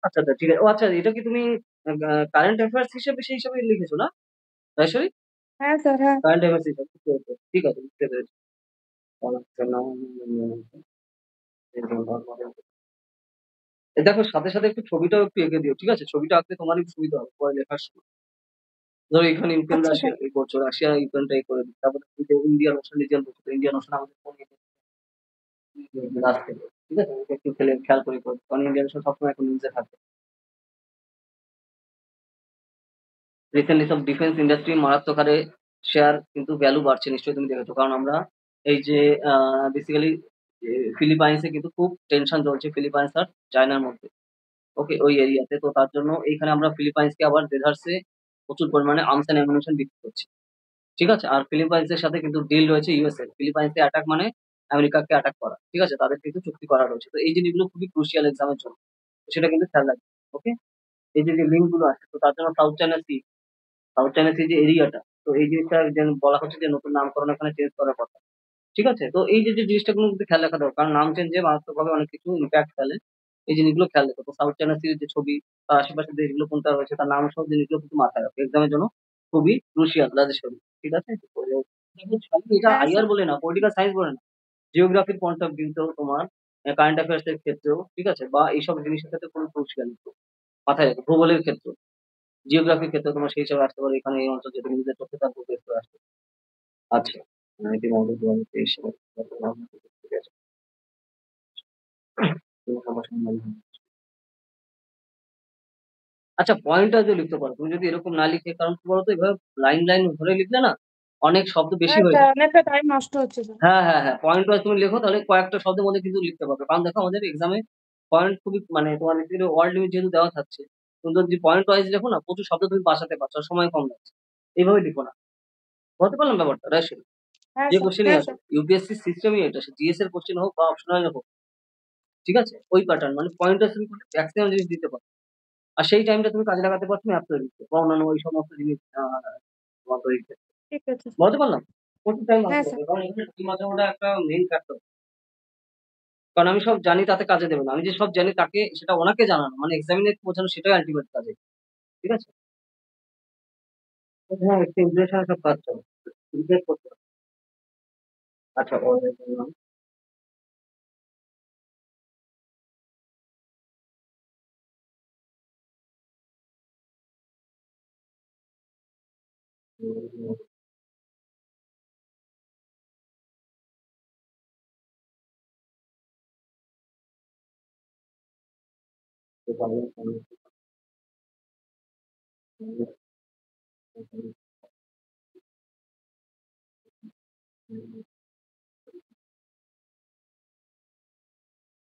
আচ্ছা, আচ্ছা, ঠিক আছে। ও আচ্ছা, এটা কি তুমি কারেন্ট অ্যাফেয়ার্স হিসেবে সেই হিসাবে লিখেছো না? রাজেশ্বরী? হ্যাঁ স্যার। হ্যাঁ। কারেন্ট অ্যাফেয়ার্স হিসাবে। ওকে, ওকে, ঠিক আছে, বুঝতে পেরেছি। দেখো, সাথে, সাথে একটু ছবিটাও একটু এঁকে দিও। ঠিক আছে? ছবিটা আঁকতে তোমারই সুবিধা হবে পরে লেখার সময়। ধরো এখানে ইউক্রেন আচ্ছা রাশিয়া স্যার। এই করছো, রাশিয়া ইউক্রেনটা করে দিই। তারপরে তুমি যে ইন্ডিয়ান ওশান রিজিয়ন বলছো, তো ইন্ডিয়ান ওশান আমাদের কোন লাস্ট থেকে। ঠিক আছে? এটা একটু খেয়াল করে করো। কারণ ইন্ডিয়ান ওশান সবসময় এখন নিউজে থাকে। রিসেন্টলি সব ডিফেন্স ইন্ডাস্ট্রি মারাত্মক হারে শেয়ার কিন্তু ভ্যালু বাড়ছে, নিশ্চয়ই তুমি দেখেছো। কারণ আমরা এই যে বেসিক্যালি ফিলিপাইন্সে কিন্তু খুব টেনশন চলছে, ফিলিপাইন্স আর চায়নার মধ্যে। ওকে, ওই এরিয়াতে। তো তার জন্য এইখানে আমরা ফিলিপাইন্সকে আবার দেধারসে প্রচুর পরিমাণে আর্মস অ্যান্ড অ্যামুনিশন বিক্রি করছি। ঠিক আছে? আর ফিলিপাইন্সের সাথে কিন্তু ডিল রয়েছে ইউএস এর। ফিলিপাইন্সে অ্যাটাক মানে আমেরিকাকে অ্যাটাক করা। ঠিক আছে? তাদের কিন্তু চুক্তি করা রয়েছে। তো এই জিনিসগুলো খুবই ক্রুশিয়াল এক্সামের জন্য। তো সেটা কিন্তু খেয়াল রাখবে। ওকে? এই যে লিঙ্ক গুলো আছে, তো তার জন্য সাউথ চায়না সি যে এরিয়াটা, তো এই জিনিসটা যেন বলা হচ্ছে যে নতুন নামকরণ এখানে চেঞ্জ করার কথা। ঠিক আছে? তো এই যে, যে জিনিসটাগুলো কিন্তু খেয়াল রাখা দরকার। কারণ নাম চেঞ্জে মারাত্মকভাবে অনেক কিছু ইমপ্যাক্ট ফেলে। এই জিনিসগুলো খেয়াল রেখো। তো সাউথ চায়না সির যে ছবি, তার আশেপাশের দেশগুলো কোনটা রয়েছে, তার নাম সহ জিনিসগুলো কিন্তু মাথায় রাখো। এক্সামের জন্য খুবই ক্রুশিয়াল রাজেশ্বরী। ঠিক আছে? তো খালি এটা হ্যাঁ আইআর স্যার। বলে না, পলিটিক্যাল সায়েন্স বলে না। জিওগ্রাফির পয়েন্ট অফ ভিউ তেও তোমার কারেন্ট অ্যাফেয়ার্স এর ক্ষেত্রেও, ঠিক আছে? বা এইসব জিনিসের ক্ষেত্রে খুবই ক্রুশিয়াল। মাথায় রেখো। ভূগোলের ক্ষেত্রে, জিওগ্রাফির ক্ষেত্রে তোমার সেই হিসাবে আসতে পারে। এখানে এই অঞ্চল যেটা নিজেদের চোখে তার উপর বেস করে আসবে। আচ্ছা। ইতিমধ্যে ২০২৩ সালে আচ্ছা, পয়েন্ট ওয়াইজও লিখতে পারো। তুমি যদি এরকম না লিখে, কারণ কি বলতো এভাবে লাইন, লাইন ধরে লিখলে না অনেক শব্দ বেশি হ্যাঁ হয়ে স্যার, যায়। অনেকটা টাইম নষ্ট হচ্ছে স্যার। হ্যাঁ, হ্যাঁ, হ্যাঁ। পয়েন্ট ওয়াইজ তুমি লেখো, তাহলে কয়েকটা শব্দের মধ্যে কিন্তু লিখতে পারবে। কারণ দেখো আমাদের এক্সামে পয়েন্ট খুবই মানে তোমার বেসিক্যালি ওয়ার্ড লিমিট যেহেতু দেওয়া থাকছে, তুমি যদি পয়েন্ট ওয়াইজ লেখো না প্রচুর শব্দ তুমি বাঁচাতে পারছো আর সময় কম লাগছে। এইভাবে লিখো না। বলতে পারলাম ব্যাপারটা? রাইট? হ্যাঁ যে স্যার, কোশ্চেনই হ্যাঁ আসুক, স্যার। ইউপিএসসি সিস্টেমই এটা। সে জিএস এর কোশ্চেন হোক বা অপশনাল হোক, ঠিক আছে? ওই প্যাটার্ন মানে পয়েন্ট ওয়াইজ তুমি করলে ম্যাক্সিমাম জিনিস দিতে পারো। আর সেই টাইমটা তুমি কাজে লাগাতে পারছো ম্যাথ তৈরি করতে বা অন্যান্য ওই সমস্ত জিনিস তোমার তৈরির ক্ষেত্রে। ঠিক আছে স্যার। বলতে পারলাম? প্রচুর টাইম হ্যাঁ বাঁচতে স্যার। পারবে। কারণ এখানে টিম বাঁচানোটা একটা মেইন ফ্যাক্টর। কারণ আমি সব জানি তাতে কাজে দেবে না। আমি যে সব জানি তাকে সেটা ওনাকে জানানো মানে এক্সামিনেট বোঝানো সেটাই আল্টিমেট কাজে। ঠিক আছে? হ্যাঁ, একটু ইমপ্রেশন সব কাজ চলে। ইমপ্রেস করতে হবে। আচ্ছা, বললাম।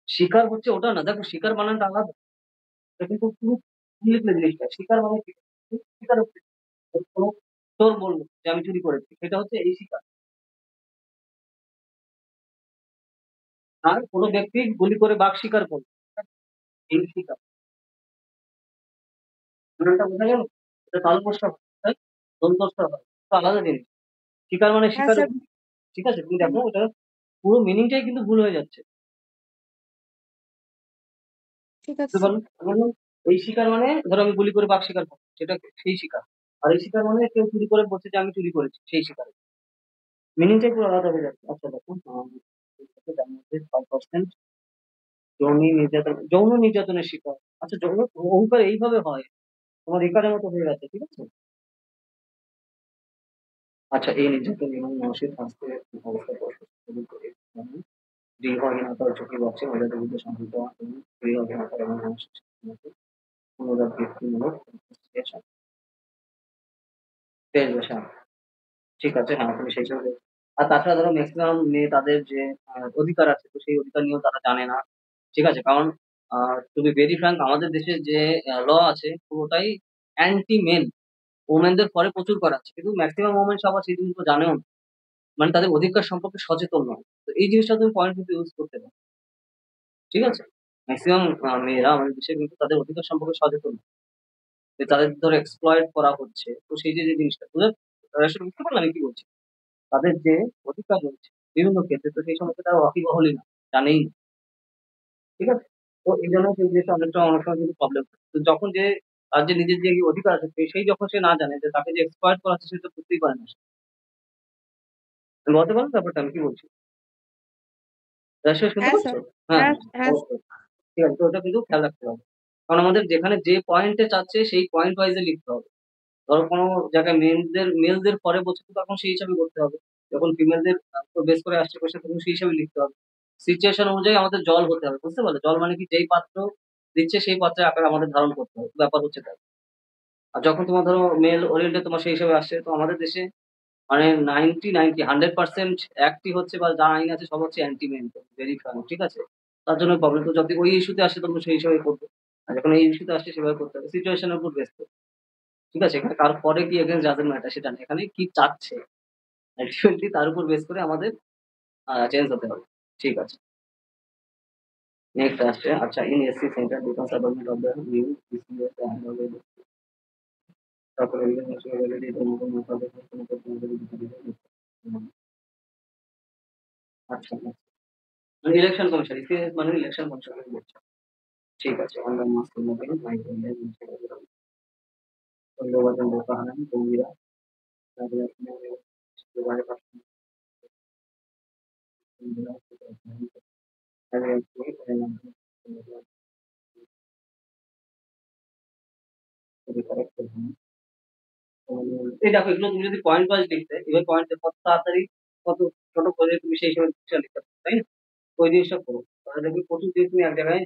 শিকার হচ্ছে ওটা না, দেখো শিকার বানানটা আলাদা। এটা কিন্তু তুমি ভুল লিখলে জিনিসটা। শিকার মানে কি? শিকার হচ্ছে কোনো চোর বললো যে আমি চুরি করেছি, সেটা হচ্ছে এই শিকার। আর কোনো ব্যক্তি গুলি করে বাঘ শিকার করলো, এই শিকার। বানানটা বোঝা গেল? এটা তালব্য হয়, তাই? দন্তস্ব হয়, তো আলাদা জিনিস। শিকার মানে হ্যাঁ শিকার। স্যার। ঠিক আছে, তুমি হুম, দেখো এটা পুরো মিনিংটাই কিন্তু ভুল হয়ে যাচ্ছে। ঠিক আছে বুঝতে স্যার। পারলে? আমি বললাম, এই শিকার মানে ধরো আমি গুলি করে বাঘ শিকার করবো, সেটা সেই শিকার। আর এই শিকার মানে কেউ চুরি করে বলছে যে আমি চুরি করেছি, সেই শিকার। মিনিংটাই পুরো আলাদা হয়ে যাচ্ছে। আচ্ছা দেখুন, তার মধ্যে 5% যৌন নির্যাতনের শিকার। আচ্ছা, যৌন অহংকার এইভাবে হয়, তোমার একারের মতো হয়ে গেছে, ঠিক আছে? আচ্ছা, এই নির্যাতন এবং মানসিক স্বাস্থ্যের অবস্থা প্রশ্ন করে গৃহহীনতার ঝুঁকি বাড়ছে, মহিলাদের বিরুদ্ধে সংঘটিত এবং গৃহহীনতা এবং মানসিক স্বাস্থ্যের পুনরাবৃত্তিমূলক ইনভেস্টিগেশন। বেশ বেশ, হ্যাঁ, ঠিক আছে, হ্যাঁ তুমি সেই হিসাবে। আর তাছাড়া ধরো ম্যাক্সিমাম মেয়ে তাদের যে অধিকার আছে, তো সেই অধিকার নিয়েও তারা জানে না। ঠিক আছে? কারণ টু বি ভেরি ফ্র্যাঙ্ক, আমাদের দেশে যে ল আছে পুরোটাই অ্যান্টি মেন। ওমেনদের পরে প্রচুর করা আছে, কিন্তু ম্যাক্সিমাম ওমেন্স আবার সেই জিনিসগুলো জানেও না। মানে তাদের অধিকার সম্পর্কে সচেতন নয়। তো এই জিনিসটা তুমি পয়েন্ট কিন্তু ইউজ করতে পারো। ঠিক আছে? ম্যাক্সিমাম মেয়েরা আমাদের দেশে কিন্তু তাদের অধিকার সম্পর্কে সচেতন নয়। যে তাদের ধরো এক্সপ্লয়েট করা হচ্ছে, তো সেই যে যে জিনিসটা আসলে বুঝতে পারলাম আমি কি বলছি। তাদের যে অধিকার রয়েছে বিভিন্ন ক্ষেত্রে, তো সেই সমস্ত তারা ওয়াকিবহলই না, জানেই না। ঠিক আছে? তো এই জন্য সেই জিনিসটা অনেকটা অনেক সময় কিন্তু প্রবলেম হয়। তো যখন যে তার যে নিজের যে অধিকার আছে, সেই যখন সে না জানে যে তাকে যে এক্সপ্লয়েট করা হচ্ছে, সে তো বুঝতেই পারে না। তুমি বলতে পারো ব্যাপারটা আমি কি বলছি? শুনতে হ্যাঁ পাচ্ছ? স্যার। হ্যাঁ, হ্যাঁ, হ্যাঁ, হ্যাঁ। অবশ্যই। ঠিক আছে, তো ওটা কিন্তু খেয়াল রাখতে হবে। কারণ আমাদের যেখানে যে পয়েন্টে চাচ্ছে সেই পয়েন্ট ওয়াইজ এ লিখতে হবে। ধরো কোনো জায়গায় মেলদের পরে বলছে, তো তখন সেই হিসাবে করতে হবে। যখন ফিমেলদের বেস করে আসছে কোশ্চেন, তখন সেই হিসাবে লিখতে হবে। সিচুয়েশন অনুযায়ী আমাদের জল হতে হবে, বুঝতে পারলে? জল মানে কি, যেই পাত্র দিচ্ছে সেই পাত্রের আকার আমাদের ধারণ করতে হবে, ব্যাপার হচ্ছে তাই। আর যখন তোমার ধরো মেল ওরিয়েন্টেড তোমার সেই হিসাবে আসছে, তো আমাদের দেশে মানে 100% অ্যাক্টই হচ্ছে বা যা আইন আছে সব হচ্ছে অ্যান্টি মেন, ভেরি ফ্র্যাঙ্ক, ঠিক আছে? তার জন্য প্রবলেম। তো যদি ওই ইস্যুতে আসে তখন সেই হিসাবে করবে। আর যখন এই ইস্যুতে আসছে সেভাবে করতে হবে, সিচুয়েশনের উপর বেস করে। ঠিক আছে? এখানে কার পরে কি এগেইনস্ট ডাজন্ট ম্যাটার, সেটা না। এখানে কি চাচ্ছে আল্টিমেটলি তার উপর বেস করে আমাদের চেঞ্জ হতে হবে। ঠিক আছে? নেক্সট আসছে, আচ্ছা, in SC centre because submit of the new PCS and তারপরে আচ্ছা, মানে ইলেকশন কমিশন, ইসিএস মানে ইলেকশন কমিশন বলছে। ঠিক আছে, অনলাইন মাস মোবাইল মাইক্রোওয়েভ সন্দেহভাজন বোকা হারান জঙ্গিরা তাদের একেবারে পাঠানো এই দেখো, এগুলো তুমি যদি পয়েন্ট ওয়াইজ লিখতে, এবার পয়েন্ট কত তাড়াতাড়ি কত ছোট করে তুমি সেই সময় লিখতে পারো, তাই না? ওই জিনিসটা করো। তাহলে দেখবি প্রচুর জিনিস তুমি এক জায়গায়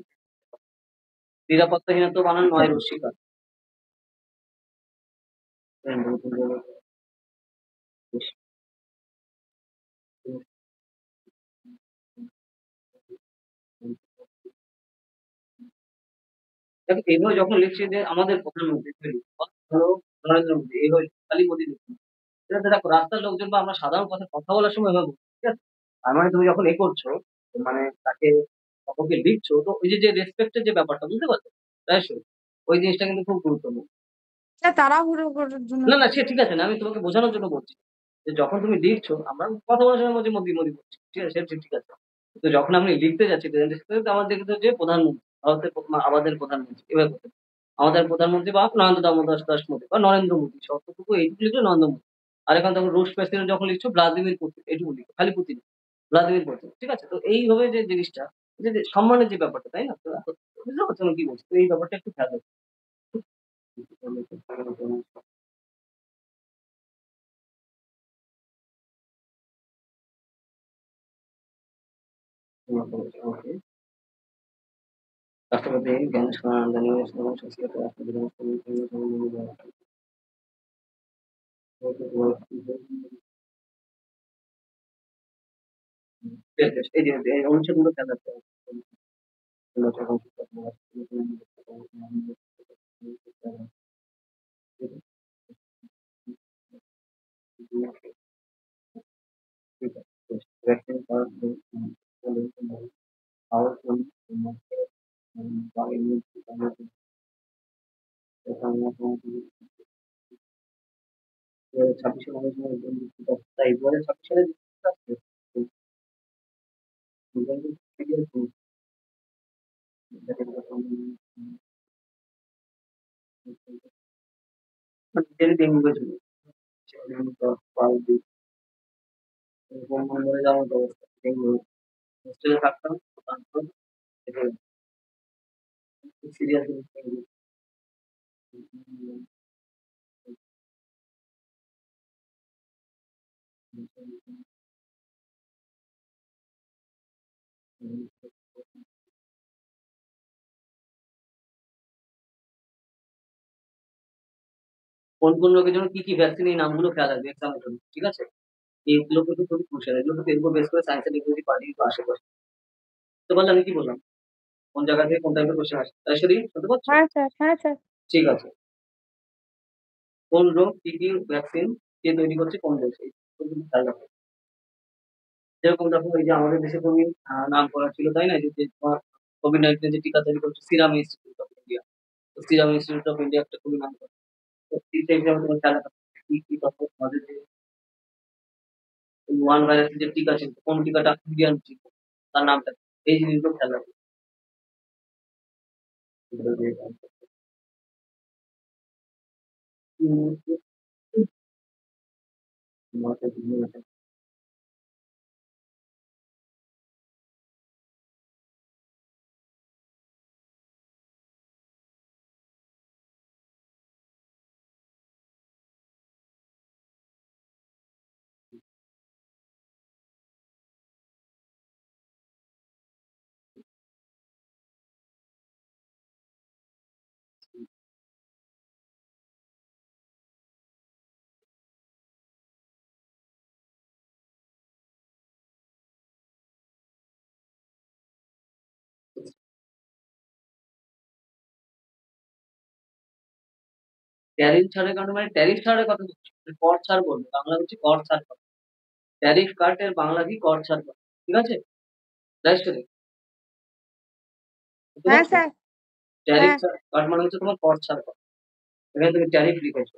নিরাপত্তাহীনতা বানান আচ্ছা নয় রশ্মিকা। দেখো এইভাবে যখন লিখছি যে আমাদের প্রধানমন্ত্রী তৈরি, ধরো নরেন্দ্র মোদী, এইভাবে খালি মোদী লিখছি। ঠিক আছে? দেখো রাস্তার লোকজন বা আমরা সাধারণ কথা কথা বলার সময় এভাবে বলছি, ঠিক আছে? তার মানে তুমি যখন করছো, মানে তাকে কাউকে লিখছো, তো ওই যে রেসপেক্টের যে ব্যাপারটা বুঝতে পারছো? তাই so, ওই জিনিসটা কিন্তু খুব গুরুত্বপূর্ণ। তাড়াহুড়ো করার জন্য না, না সে ঠিক আছে না, আমি তোমাকে বোঝানোর জন্য বলছি। যে যখন তুমি লিখছো, আমরা কথা বলার সময় বলছি মোদি, মোদি বলছি। ঠিক আছে? সে ঠিক আছে। তো যখন আমি লিখতে যাচ্ছি প্রেজেন্টেশন তো আমার দেখতে যে প্রধানমন্ত্রী, ভারতের আমাদের প্রধানমন্ত্রী এভাবে করতে হবে। আমাদের প্রধানমন্ত্রী বা নরেন্দ্র দামোদর দাস মোদী বা নরেন্দ্র মোদী শর্তটুকু এইটুকু লিখলে নরেন্দ্র মোদী। আর এখন তখন রুশ প্রেসিডেন্ট যখন লিখছো ভ্লাদিমির পুতিন এইটুকু লিখো, খালি পুতিন, ভ্লাদিমির পুতিন। ঠিক আছে? তো এইভাবে যে জিনিসটা, যে সম্মানের যে ব্যাপারটা, তাই না? তো বুঝতে পারছো না কি বলছি? তো এই ব্যাপারটা একটু খেয়াল রাখো। ওকে। রাষ্ট্রপতি গণেশ নারায়ণ সংস্কৃত রাষ্ট্রপতি এই যে এই অনুষ্ঠানগুলো খেয়াল রাখতে হবে। ছাব্বিশে মানুষ তাই 2026 সালে ডেঙ্গু হয়েছিল। বঙ্গবন্ধুরে যাওয়ার মতো অবস্থা, ডেঙ্গু হোস্টেলে থাকতাম, তারপর সিরিয়াস কোন কোন রোগের জন্য কি কি ভ্যাকসিন, এই নামগুলো খেয়াল রাখবে এক্সামের জন্য, ঠিক আছে? এইগুলো কিন্তু খুবই ক্রুশিয়াল, এগুলো কিন্তু এর উপর বেস করে সায়েন্স এন্ড টেকনোলজি পার্টি আশেপাশে। বুঝতে পারলে আমি কি বললাম? কোন জায়গা থেকে কোন টাইপের কোশ্চেন আসে, তাই শরীর শুনতে পাচ্ছ? হ্যাঁ স্যার, হ্যাঁ স্যার। ঠিক আছে। কোন রোগ কি কি ভ্যাকসিন কে তৈরি করছে কোন দেশে, এগুলো কিন্তু খেয়াল রাখবে। যেরকম দেখো এই যে আমাদের দেশে তুমি নাম করা ছিল তাই না, যে তোমার কোভিড-19 যে টিকা তৈরি করছে সিরাম ইনস্টিটিউট অফ ইন্ডিয়া। তো সিরাম ইনস্টিটিউট অফ ইন্ডিয়া একটা খুবই নাম করা। তো সেই হিসাবে তোমার খেয়াল রাখতে হবে কি কি তথ্য তোমাদের যে ওয়ান ভাইরাসের যে টিকা ছিল, কোন টিকাটা ইন্ডিয়ান ছিল, তার নামটা কি? এই জিনিসগুলো খেয়াল রাখবে। ট্যারিফ ছাড়ের কারণে মানে ট্যারিফ ছাড়ের কথা বলছি, কর ছাড় বলবো, বাংলা হচ্ছে কর ছাড় করা। ট্যারিফ কাট এর বাংলা কি কর ছাড় করা, ঠিক আছে? রাইট, বুঝতে হ্যাঁ পারছো? স্যার। ট্যারিফ হ্যাঁ কাট মানে হচ্ছে তোমার কর ছাড় করা। এখানে তুমি ট্যারিফ লিখেছো,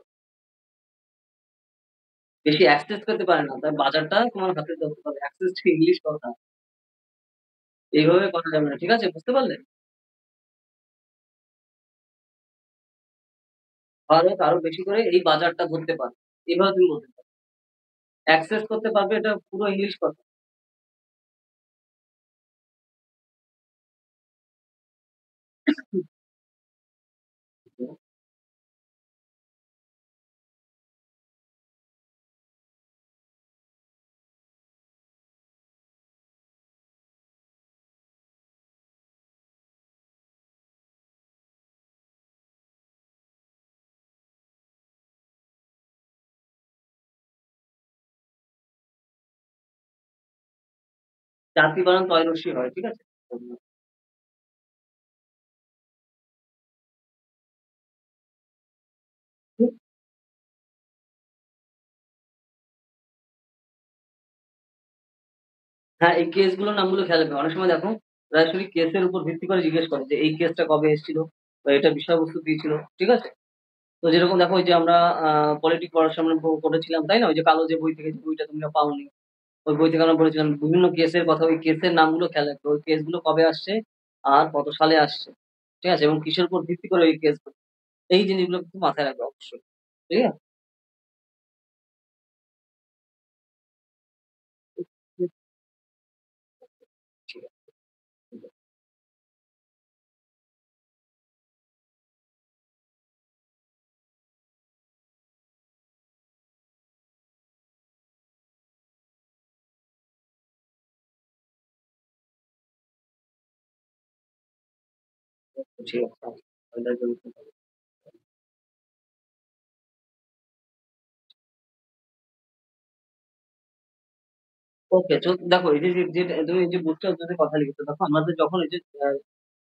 বেশি অ্যাক্সেস করতে পারে না, তার বাজারটা তোমার হাতে ধরতে হবে, অ্যাক্সেস ইংলিশ কথা, এইভাবে করা যাবে না, ঠিক আছে? বুঝতে পারলে? ভারত আরো বেশি করে এই বাজারটা ধরতে পারে, এইভাবে তুমি বলতে পারো। অ্যাক্সেস করতে পারবে এটা পুরো ইংলিশ কথা। জাতি বানান তয়-রস্যই হয়। ঠিক আছে? হ্যাঁ, এই কেসগুলোর নামগুলো খেয়াল রাখবে। অনেক সময় দেখো সরাসরি কেসের উপর ভিত্তি করে জিজ্ঞেস করে যে, "এই কেসটা কবে এসেছিল? বা এটার বিষয়বস্তু কি ছিল?" ঠিক আছে? তো যেরকম দেখো ওই যে আমরা আ পলিটিক পড়াশোনা করেছিলাম, তাই না? ওই যে কালো যে বই থেকে যে বইটা তোমরা পাওনি। ওই বই থেকে আমরা পড়েছিলাম বিভিন্ন কেসের কথা, ওই কেসের নামগুলো খেয়াল রাখবে। ওই কেসগুলো কবে আসছে আর কত সালে আসছে। ঠিক আছে? এবং কিসের উপর ভিত্তি করে এই কেসগুলো। এই জিনিসগুলো কিন্তু মাথায় রাখবে অবশ্যই। ঠিক আছে? ঠিক আছে, ঠিক আছে। ঠিক আছে। ওকে, দেখো এই যে তুমি এই যে বুস্টার ডোজের কথা লিখেছো, দেখো আমাদের যখন এই যে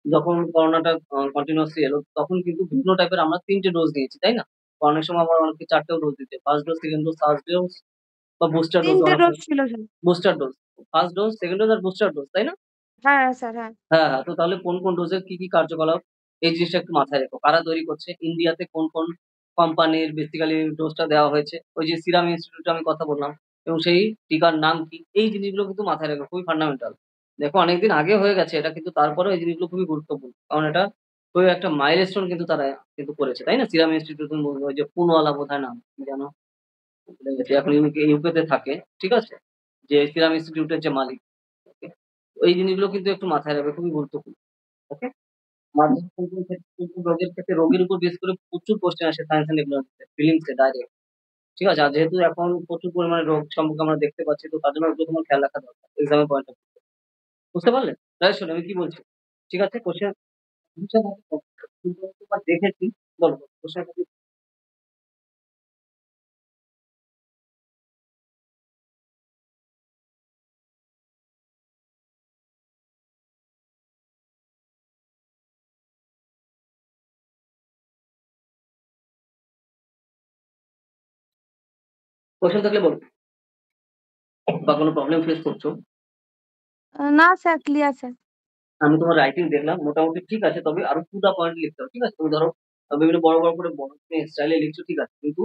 যখন করোনাটা কন্টিনিউয়াসলি এলো, তখন কিন্তু বিভিন্ন টাইপের আমরা ৩ টে ডোজ নিয়েছি, তাই না? অনেক সময় আবার অনেককে ৪ টেও ডোজ দিতে। First dose, second dose, third dose বা বুস্টার ডোজ ৩ টে অনেক ডোজ সময়। ছিল sir. Booster dose. First dose, second dose আর বুস্টার ডোজ, তাই না? হ্যাঁ, স্যার হ্যাঁ। হ্যাঁ, হ্যাঁ। তো তাহলে কোন ডোজের কি কার্যকলাপ, এই জিনিসটা একটু মাথায় রেখো। কারা তৈরি করছে? ইন্ডিয়াতে কোন কোম্পানির বেসিক্যালি ডোজটা দেওয়া হয়েছে। ওই যে সিরাম ইনস্টিটিউট এ আমি কথা বললাম এবং সেই টিকার নাম কি? এই জিনিসগুলো কিন্তু মাথায় রেখো। খুবই ফান্ডামেন্টাল। দেখো অনেকদিন আগে হয়ে গেছে এটা, কিন্তু তারপরেও এই জিনিসগুলো খুবই গুরুত্বপূর্ণ। কারণ এটা খুবই একটা মাইলস্টোন কিন্তু তারা কিন্তু করেছে। তাই না? সিরাম ইনস্টিটিউট তুমি বলবে, ওই যে পুনওয়ালা বোধহয় নাম। কি যেন? ভুলে গেছি। এখন ইউকে তে থাকে। ঠিক আছে? যে সিরাম ইনস্টিটিউট এর যে মালিক। ওকে? এই জিনিসগুলো কিন্তু একটু মাথায় রাখবে। খুবই গুরুত্বপূর্ণ। ওকে? মানুষ কিন্তু রোগের ক্ষেত্রে রোগের উপর বেস করে প্রচুর কোয়েশ্চেন আসে সায়েন্স অ্যান্ড টেকনোলজিতে, ফিলিংস এ ডাইরেক্ট। ঠিক আছে? আর যেহেতু এখন প্রচুর পরিমাণে রোগ সম্পর্কে আমরা দেখতে পাচ্ছি, তো তার জন্য ওগুলো তোমার খেয়াল রাখা দরকার। এক্সাম এর পয়েন্ট অফ ভিউ। বুঝতে পারলে? শোনো আমি কি বলছি। ঠিক আছে? কোয়েশ্চেন বুঝতে পারছো? কিন্তু তোমার দেখেছি। বলো, কোয়েশ্চেন টা কি? কোয়েশ্চেন থাকলে বলো। বা কোনো প্রবলেম ফেস করছো? না স্যার, ক্লিয়ার স্যার। আমি তোমার রাইটিং দেখলাম মোটামুটি ঠিক আছে। তবে আরো টু দা পয়েন্ট লিখতে হবে। ঠিক আছে? তুমি ধরো বিভিন্ন বড় করে বড় তুমি স্টাইলে লিখছো, ঠিক আছে। কিন্তু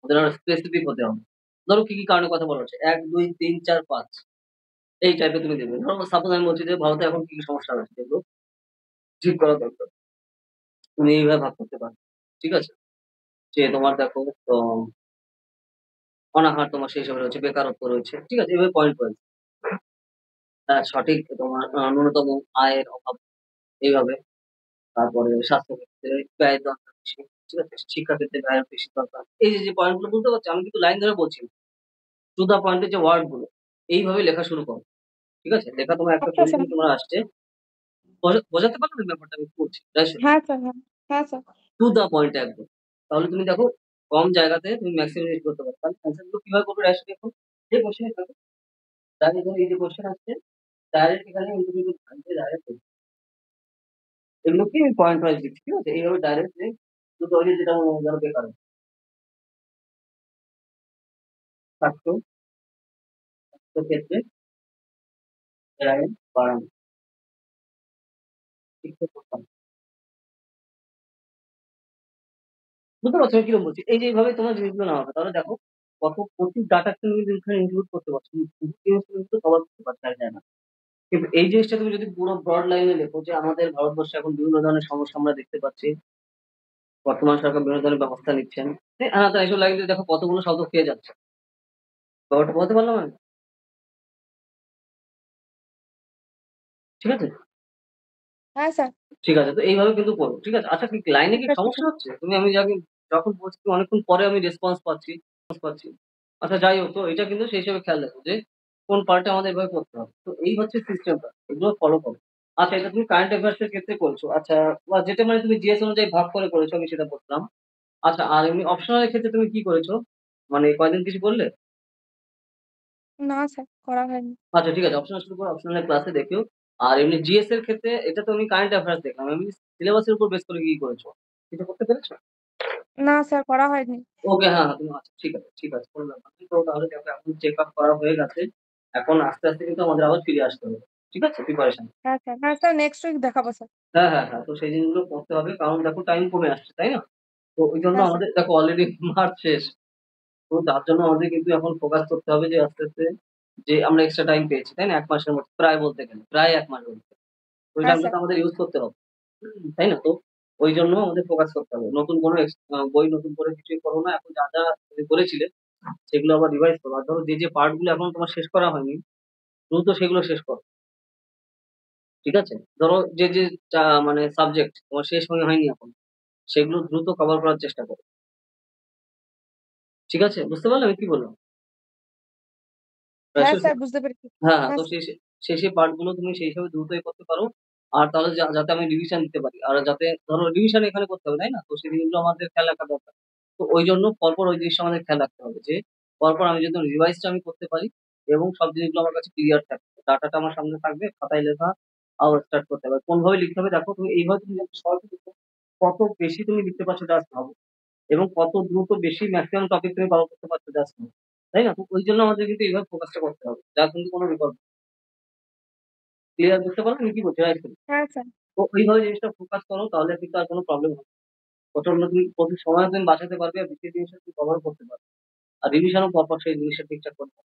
ওদের আরো স্পেসিফিক হতে হবে। ধরো কি কারণে কথা বলা হচ্ছে? ১, ২, ৩, ৪, ৫ এই টাইপের তুমি দেবে। ধরো সাপোজ আমি বলছি যে ভারতে এখন কি সমস্যা হচ্ছে এগুলো ঠিক করা দরকার। তুমি এইভাবে ভাগ করতে পারো। ঠিক আছে? যে তোমার দেখো তো অনাহার তোমার সেই হিসাবে রয়েছে, বেকারত্ব রয়েছে। ঠিক আছে? এভাবে পয়েন্ট ওয়াইজ। সঠিক তোমার ন্যূনতম আয়ের অভাব এইভাবে। তারপরে স্বাস্থ্যক্ষেত্রে ব্যয় দরকার বেশি। ঠিক আছে? শিক্ষাক্ষেত্রে ব্যয় বেশি দরকার। এই যে পয়েন্ট গুলো বুঝতে পারছো? আমি কিন্তু লাইন ধরে বলছি না। টু দা পয়েন্ট এর যে ওয়ার্ড গুলো এইভাবে লেখা শুরু করো। ঠিক আছে? লেখা তোমার একটা আচ্ছা স্যার। পজিশন তোমার আসছে। বোঝাতে পারলে ব্যাপারটা আমি করছি। তাই তো? হ্যাঁ স্যার, হ্যাঁ। হ্যাঁ স্যার। টু দা পয়েন্ট একদম। তাহলে তুমি দেখো কম জায়গাতে তুমি ম্যাক্সিমাইজ করতে পারো। তাহলে অ্যান্সার গুলো কিভাবে করবে রাইট দেখো। যে কোশ্চেন থাকে তাহলে ধরো এই যে কোশ্চেন আসছে ডাইরেক্ট এখানে ইন্টারভিউ থাকবে ডাইরেক্ট। এগুলোকে আমি পয়েন্ট ওয়াইজ দিচ্ছি। ঠিক আছে? এইভাবে ডাইরেক্ট যে দুটো ওই যে যেটা ধরো বেকার স্বাস্থ্য ক্ষেত্রে ব্যয় বাড়ানো। শিক্ষা প্রদান। বুঝতে পারছো আমি কিরকম বলছি? এই যে এইভাবে তোমার জিনিসগুলো নেওয়া হবে। তাহলে দেখো কত প্রচুর ডাটা তুমি কিন্তু এখানে ইনক্লুড করতে পারছো। তুমি শুধু জিনিসটা কিন্তু কভার করতে পারছো এক জায়গায়। কিন্তু এই জিনিসটা তুমি যদি পুরো ব্রড লাইনে লেখো যে আমাদের ভারতবর্ষে এখন বিভিন্ন ধরনের সমস্যা আমরা দেখতে পাচ্ছি। বর্তমান সরকার বিভিন্ন ধরনের ব্যবস্থা নিচ্ছেন। তো এসব লাইন দিয়ে দেখো কতগুলো শব্দ খেয়ে যাচ্ছে। ব্যাপারটা বোঝাতে পারলাম আমি? ঠিক আছে? হ্যাঁ স্যার। ঠিক আছে। তো এইভাবে কিন্তু করো। ঠিক আছে? আচ্ছা লাইনে কি ঠিক আছে সমস্যা স্যার। হচ্ছে? আমি যখন বলছি অনেকক্ষণ পরে আমি রেসপন্স পাচ্ছি। আচ্ছা যাই হোক, তো এটা কিন্তু সেই হিসেবে খেয়াল রাখো যে কোন পার্টে আমাদের এভাবে করতে হবে। তো এই হচ্ছে সিস্টেমটা। এগুলো ফলো করো। আচ্ছা এটা তুমি কারেন্ট অ্যাফেয়ার্স এর ক্ষেত্রে করেছো। আচ্ছা বা যেটা মানে তুমি জিএস অনুযায়ী ভাগ করে করেছো আমি সেটা বুঝলাম। আচ্ছা আর এমনি অপশনাল এর ক্ষেত্রে তুমি কি করেছো? মানে কয়দিন কিছু করলে? না স্যার, করা হয়নি। আচ্ছা ঠিক আছে, অপশনাল শুরু করো, অপশনাল ক্লাসে দেখিও। আর এমনি জিএস এর ক্ষেত্রে এটা তো আমি কারেন্ট অ্যাফেয়ার্স দেখলাম। এমনি সিলেবাসের উপর বেস করে কি করেছো? কিছু করতে পেরেছো? না স্যার, করা হয়নি। ওকে, হ্যাঁ, হ্যাঁ, তুমি আচ্ছা ঠিক আছে, ঠিক আছে, কোনো ব্যাপার নেই। তো তাহলে দেখো এখন চেক আপ করা হয়ে গেছে। এখন আস্তে, আস্তে কিন্তু আমাদের আবার ফিরে আসতে হবে। ঠিক আছে? প্রিপারেশন। হ্যাঁ স্যার, হ্যাঁ স্যার, নেক্সট উইক দেখাবো স্যার। হ্যাঁ, হ্যাঁ, হ্যাঁ। তো সেই জিনিসগুলো করতে হবে। কারণ দেখো টাইম কমে আসছে, তাই না? তো ওইজন্য হ্যাঁ স্যার। আমাদের দেখো অলরেডি মার্চ শেষ। তো তার জন্য আমাদের কিন্তু এখন ফোকাস করতে হবে যে আস্তে, আস্তে যে আমরা এক্সট্রা টাইম পেয়েছি, তাই না? ১ মাসের মতো প্রায় বলতে গেলে। প্রায় ১ মাস বলতে গেলে। ওই হ্যাঁ টাইমটা স্যার। তো আমাদের ইউজ করতে হবে। তাই না? তো ওইজন্য আমাদের ফোকাস করতে হবে। নতুন কোনো বই নতুন করে কিছুই পড়ো না। এখন যা, যা তুমি করেছিলে সেগুলো আবার রিভাইজ করো। আর ধরো যে পার্ট গুলো এখনো তোমার শেষ করা হয়নি, দ্রুত সেগুলো শেষ করো। ঠিক আছে? ধরো যে মানে সাবজেক্ট তোমার শেষ হয়নি এখন, সেগুলো দ্রুত কভার করার চেষ্টা করো। ঠিক আছে? বুঝতে পারলে আমি কি বললাম? হ্যাঁ প্রায়শই স্যার, বুঝতে পেরেছি। হ্যাঁ, হ্যাঁ, হ্যাঁ তো স্যার। সেই পার্ট গুলো তুমি সেই হিসাবে দ্রুতই করতে পারো। আর তাহলে যাতে আমি রিভিশন দিতে পারি। আর যাতে ধরো রিভিশন এখানে করতে হবে, তাই না? তো সেই জিনিসগুলো আমাদের খেয়াল রাখা দরকার। তো ওইজন্য পরপর ওই জিনিসটা আমাদের খেয়াল রাখতে হবে যে, পরপর আমি যদি রিভাইজটা আমি করতে পারি এবং সব জিনিসগুলো আমার কাছে ক্লিয়ার থাকবে। ডাটাটা আমার সামনে থাকবে, খাতায় লেখা আবার স্টার্ট করতে হবে। কোনভাবে লিখতে হবে দেখো, তুমি এইভাবে তুমি যত সহজে লিখো, কত বেশি তুমি লিখতে পারছো জাস্ট ভাবো। এবং কত দ্রুত বেশি ম্যাক্সিমাম টপিক তুমি কভার করতে পারছো জাস্ট ভাবো। তাই না? তো ওইজন্য আমাদের কিন্তু এইভাবে ফোকাসটা করতে হবে। যার কিন্তু কোনো বিকল্প ক্লিয়ার বুঝতে পারলে আমি কি বলছি? রাইট? হ্যাঁ স্যার। তো ওইভাবে জিনিসটা ফোকাস করো তাহলে কিন্তু আর কোনো প্রবলেম হবে না। প্রচন্ড তুমি প্রচুর সময় তুমি বাঁচাতে পারবে আর বেশি জিনিসটা তুমি কভার করতে পারবে। আর রিভিশনও পরপর সেই জিনিসটা ঠিকঠাক করতে হবে।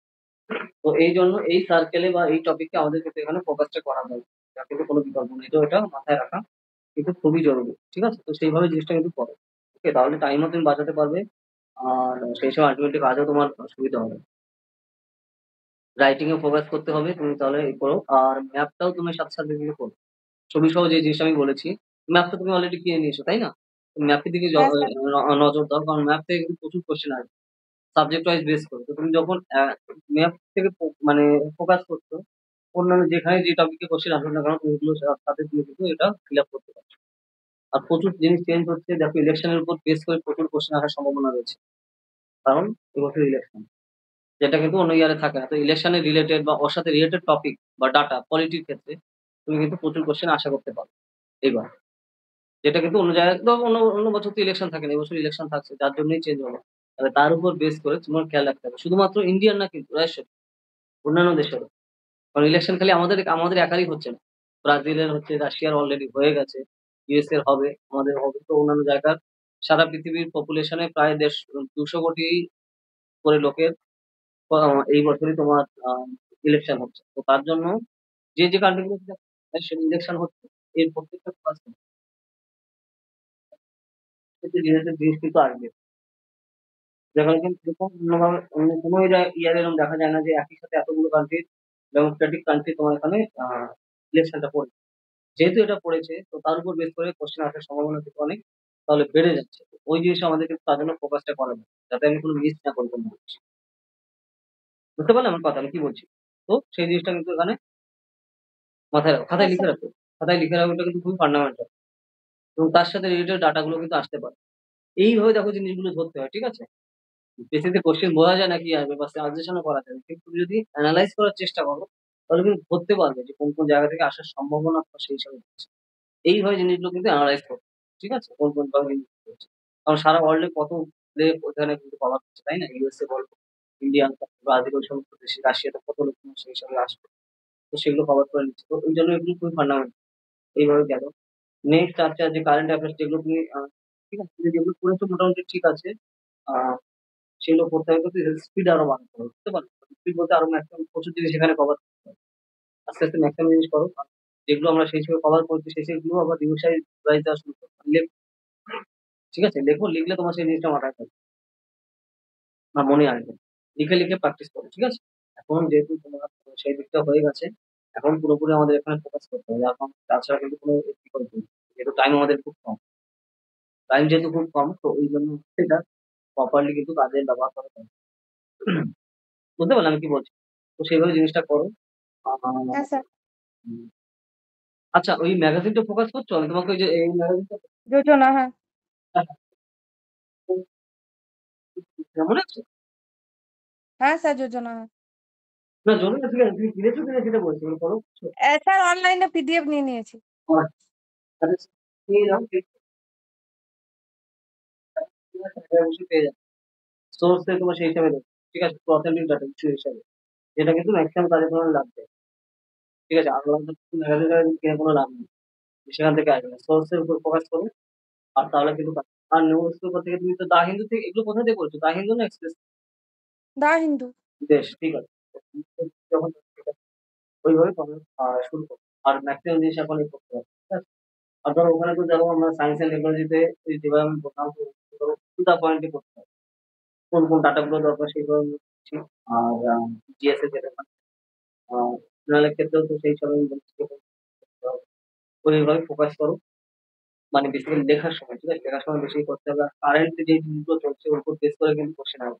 তো এইজন্য এই সার্কেলে বা এই টপিকে আমাদের কিন্তু এখানে ফোকাসটা করা দরকার। যার কিন্তু কোনো বিকল্প নেই। তো এটা মাথায় রাখা কিন্তু খুবই জরুরি। ঠিক আছে? তো সেইভাবে জিনিসটা কিন্তু করো। ওকে? তাহলে টাইমও তুমি বাঁচাতে পারবে। আর সেই সময় আল্টিমেটলি কাজেও তোমার সুবিধা হবে। রাইটিং এ ফোকাস করতে হবে। তুমি তাহলে করো। আর ম্যাপটাও তুমি সাথে, সাথে কিন্তু করো। ছবিসহ যে জিনিসটা আমি বলেছি, ম্যাপ তো তুমি অলরেডি কিনে নিয়েছো, তাই না? তো ম্যাপের দিকে হ্যাঁ স্যার। নজর দাও। কারণ ম্যাপ থেকে কিন্তু প্রচুর কোয়েশ্চেন আসবে। সাবজেক্ট ওয়াইজ বেস করে। তো তুমি যখন ম্যাপ থেকে মানে ফোকাস করছো, অন্যান্য যেখানে যে টপিকে কোয়েশ্চেন আসুক না কেন তুমি এগুলো সাথে তুমি কিন্তু এটা ফিল আপ করতে পারছো। আর প্রচুর জিনিস চেঞ্জ হচ্ছে। দেখো ইলেকশনের উপর বেস করে প্রচুর কোয়েশ্চেন আসার সম্ভাবনা রয়েছে। কারণ এবছর ইলেকশন। যেটা কিন্তু অন্য ইয়ারে থাকে না। তো ইলেকশনের রিলেটেড বা ওর সাথে রিলেটেড টপিক বা ডাটা, পলিটির ক্ষেত্রে তুমি কিন্তু প্রচুর কোয়েশ্চেন আশা করতে পারো এইবার। যেটা কিন্তু অন্য জায়গায় তো অন্য বছর তো ইলেকশন থাকে না। এবছর ইলেকশন থাকছে। যার জন্যই চেঞ্জ হলো। তাহলে তার উপর বেস করে তোমার খেয়াল রাখতে হবে। শুধুমাত্র ইন্ডিয়ান না কিন্তু রাশিয়ান, অন্যান্য দেশেরও। কারণ ইলেকশন খালি আমাদের একারই হচ্ছে না। ব্রাজিলের হচ্ছে, রাশিয়ার অলরেডি হয়ে গেছে, ইউএস এর হবে, আমাদের হবে। তো অন্যান্য জায়গার সারা পৃথিবীর পপুলেশনে প্রায় ২০০ কোটি করে লোকের এই বছরই তোমার ইলেকশন হচ্ছে। তো তার জন্য যে কান্ট্রি গুলোতে ইলেকশন হচ্ছে এর প্রত্যেকটা রিলেটেড জিনিস কিন্তু আসবে। যেখানে কিন্তু এরকম অন্যভাবে অন্য কোনো ইয়ার এরকম দেখা যায় না যে একই সাথে এতগুলো কান্ট্রির ডেমোক্রেটিক কান্ট্রি তোমার এখানে ইলেকশনটা পড়েছে। যেহেতু এটা পড়েছে তো তার উপর বেস করে কোশ্চেন আসার সম্ভাবনা কিন্তু অনেক তাহলে বেড়ে যাচ্ছে। তো ওই জিনিসটা আমাদের কিন্তু তার জন্য ফোকাসটা করা যায়। যাতে আমি কোনো মিস না করি কোনো জিনিস। বুঝতে পারলে আমার কথা আমি কি বলছি? তো সেই জিনিসটা কিন্তু এখানে মাথায় রাখো। খাতায় হ্যাঁ লিখে স্যার। রাখো। খাতায় লিখে রাখো, এটা কিন্তু খুবই ফান্ডামেন্টাল। এবং তার সাথে রিলেটেড ডাটা গুলো কিন্তু আসতে পারে। এইভাবে দেখো জিনিসগুলো ধরতে হয়। ঠিক আছে? বেসিতে কোশ্চেন বোঝা যায় না কি আসবে বা ট্রানজিশন ও করা যায় না। কিন্তু তুমি যদি এনালাইজ করার চেষ্টা করো তাহলে কিন্তু ধরতে পারবে যে কোন জায়গা থেকে আসার সম্ভাবনা তোমার সেই হিসাবে হচ্ছে। এইভাবে জিনিসগুলো কিন্তু এনালাইজ করতে হবে। ঠিক আছে? কোন ভাবে জিনিস হচ্ছে। কারণ সারা ওয়ার্ল্ড এ কত প্লেগ ওখানে কিন্তু কভার হচ্ছে, তাই না? ইউএসএ বলো, ইন্ডিয়া, ব্রাজিল ওই সমস্ত দেশে, রাশিয়াতে কত লোক সেই হিসাবে আসবে। তো সেগুলো কভার করে নিচ্ছে। তো ওই জন্য এগুলো খুবই ফান্ডামেন্টাল। এইভাবে গেল। নেক্সট আচ্ছা যে কারেন্ট অ্যাফেয়ার্স যেগুলো তুমি ঠিক আছে? তুমি যেগুলো করেছো মোটামুটি ঠিক আছে। আ সেগুলো করতে হবে কিন্তু স্পিড আরো বাড়াতে হবে। বুঝতে পারলে? স্পিড বলতে আরো ম্যাক্সিমাম প্রচুর জিনিস এখানে কভার করতে হবে। আস্তে, আস্তে ম্যাক্সিমাম জিনিস করো। আর যেগুলো আমরা সেই হিসেবে কভার করেছি সেগুলো আবার রিভাইজ দেওয়া শুরু করো। ঠিক আছে? লেখো, লিখলে তোমার সেই জিনিসটা মাথায় থাকবে বা মনে আসবে। লিখে, লিখে প্র্যাকটিস করো। ঠিক আছে? এখন যেহেতু তোমার সেই দিকটা হয়ে গেছে, এখন পুরোপুরি আমাদের এখানে ফোকাস করতে হবে। এখন তাছাড়া কিন্তু কোনো বিকল্প নেই। যেহেতু টাইম আমাদের খুব কম। টাইম যেহেতু খুব কম তো এইজন্য এটা প্রপারলি কিন্তু কাজে ব্যবহার করা দরকার। বুঝতে পারলে আমি কি বলছি? তো সেইভাবে জিনিসটা করো। আ হ্যাঁ স্যার। হুম। আচ্ছা ওই ম্যাগাজিনটা ফোকাস করছো? আমি তোমাকে ওই যে এই ম্যাগাজিনটা যোজনা, হ্যাঁ। মনে আছে? হ্যাঁ স্যার, যোজনা, হ্যাঁ। না জমে না, ঠিক আছে, তুমি কিনেছো কিনা সেটা বলছি, মানে ফলো করছো? স্যার অনলাইনে পিডিএফ নিয়ে নিয়েছি। আচ্ছা, নিয়ে নাও, ঠিক আছে, এটা অবশ্যই পেয়ে যাবে। সোর্স থেকে তোমার সেই হিসাবে দেবে, ঠিক আছে, অথেন্টিক ডাটা কিছু হিসাবে, যেটা কিন্তু ম্যাক্সিমাম কাজে তোমার লাগবে, ঠিক আছে, আর ম্যাগাজিন কিনে কোনো লাভ নেই, সেখান থেকে আসবে, সোর্সের উপর ফোকাস করো, আর তাহলে কিন্তু আর নিউজ পেপার থেকে তুমি তো দা হিন্দু থেকে এগুলো কোথা থেকে করছো, দা হিন্দু না এক্সপ্রেস? দা হিন্দু। বেশ, ঠিক আছে, যখন ওইভাবে তোমরা শুরু করো, আর ম্যাক্সিমাম জিনিস এখন করতে হবে, ঠিক আছে। আর ধরো ওখানে তো যাবো আমরা সায়েন্স এন্ড টেকনোলজিতে, যেভাবে আমি বললাম, টু দা পয়েন্টে করতে হবে, কোন কোন ডাটা গুলো দরকার সেগুলো আমি বলছি। আর জিএস এর যেটা জেনারেলের ক্ষেত্রেও তো সেই সব আমি বলছি, ওইভাবে ফোকাস করো, মানে বেসিক্যালি লেখার সময়, ঠিক আছে, লেখার সময় বেশি করতে হবে, আর কারেন্ট যে জিনিসগুলো চলছে ওর উপর বেস করে কিন্তু কোশ্চেন হবে,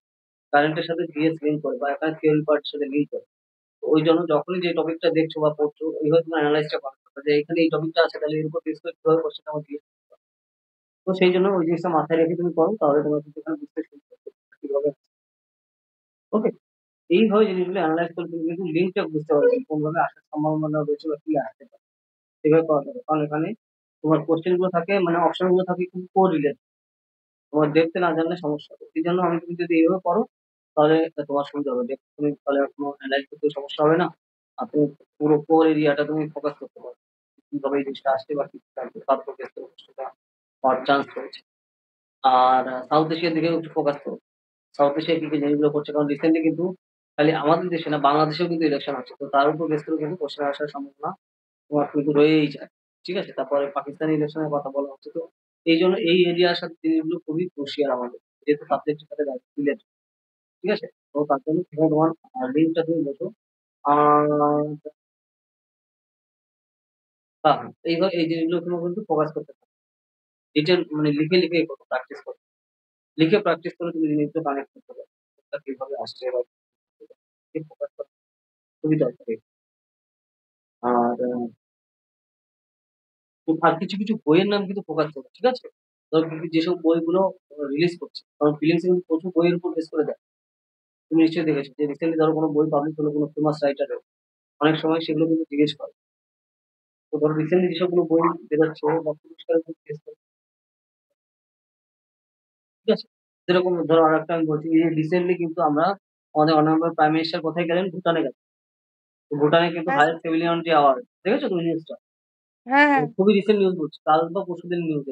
কারেন্টের সাথে জিএস লিঙ্ক করে বা এখানে থিওরি পার্টের সাথে লিঙ্ক করে। তো ওই জন্য যখনই যে টপিকটা দেখছো বা পড়ছো, ওইভাবে তোমার অ্যানালাইসটা করতে হবে যে এখানে এই টপিকটা আছে, তাহলে এর উপর বেস করে কিভাবে কোশ্চেন আমার জিজ্ঞেস। তো সেই জন্য ওই জিনিসটা মাথায় রেখে তুমি করো, তাহলে তোমার কিন্তু এখানে বুঝতে সুবিধা হবে কিভাবে। ওকে, এইভাবে জিনিসগুলো অ্যানালাইজ করে তুমি কিন্তু লিঙ্কটা বুঝতে পারবে কোন ভাবে আসার সম্ভাবনা রয়েছে বা কি আসতে পারে, সেভাবে করা যাবে, কারণ এখানে তোমার কোশ্চেন গুলো থাকে, মানে অপশন গুলো থাকে কিন্তু কোরিলেট, তোমার দেখতে না জানলে সমস্যা হবে, এই জন্য আমি তুমি যদি এইভাবে করো, তাহলে তোমার সুবিধা হবে, দেখতে তুমি তাহলে আর কোনো অ্যানালাইজ করতে সমস্যা হবে না, আর তুমি পুরো কোর এরিয়াটা তুমি ফোকাস করতে পারো, কিভাবে এই জিনিসটা আসছে বা কি থাকবে, তার উপর বেস করে সেটা হওয়ার চান্স রয়েছে। আর সাউথ এশিয়ার দিকেও একটু ফোকাস করো, সাউথ এশিয়া কি কি জিনিসগুলো করছে, কারণ রিসেন্টলি কিন্তু খালি আমাদের দেশে না, বাংলাদেশেও কিন্তু ইলেকশন হচ্ছে, তো তার উপর বেস করে কিন্তু কোশ্চেন আসার সম্ভাবনা তোমার কিন্তু রয়েই যায়, ঠিক আছে। তারপরে পাকিস্তানি ইলেকশনের কথা বলা হচ্ছে, তো এই জন্য এই এরিয়ার সাথে জিনিসগুলো খুবই ক্রুশিয়াল আমাদের, যেহেতু সাবজেক্টের সাথে রিলেটেড, ঠিক আছে। তো তার জন্য সেখানে তোমার লিঙ্কটা তুমি বোঝো। আর হ্যাঁ, হ্যাঁ, এইভাবে এই জিনিসগুলো তুমি কিন্তু ফোকাস করতে পারো, ডিটেল মানে লিখে লিখে করো, প্র্যাকটিস করো, লিখে প্র্যাকটিস করে তুমি জিনিসগুলো কানেক্ট করতে পারো, কোনটা কিভাবে আসছে বা ফোকাস করা খুবই দরকারি। আর আর কিছু কিছু বইয়ের নাম কিন্তু ফোকাস করো, ঠিক আছে। ধরো যেসব বইগুলো রিলিজ করছে, কারণ ফিলিংস কিন্তু প্রচুর বইয়ের উপর বেস করে দেয়, তুমি নিশ্চয়ই দেখেছো যে রিসেন্টলি ধরো কোনো বই পাবলিশ হলো কোনো ফেমাস রাইটারের, অনেক সময় সেগুলো কিন্তু জিজ্ঞেস করে। তো ধরো রিসেন্টলি যেসবগুলো বই বেরোচ্ছে বা পুরস্কারের উপর বেস করে, ঠিক আছে। যেরকম ধরো আর একটা আমি বলছি, যে রিসেন্টলি কিন্তু আমরা আমাদের অনারেবল প্রাইম মিনিস্টার কোথায় গেলেন, ভুটানে গেলেন। তো ভুটানে কিন্তু হ্যাঁ হাইয়েস্ট স্যার। সিভিলিয়ান যে অ্যাওয়ার্ড, দেখেছো তুমি নিউজটা? হ্যাঁ হ্যাঁ। খুবই রিসেন্ট নিউজ বলছি, কাল বা পরশুদিন নিউজ,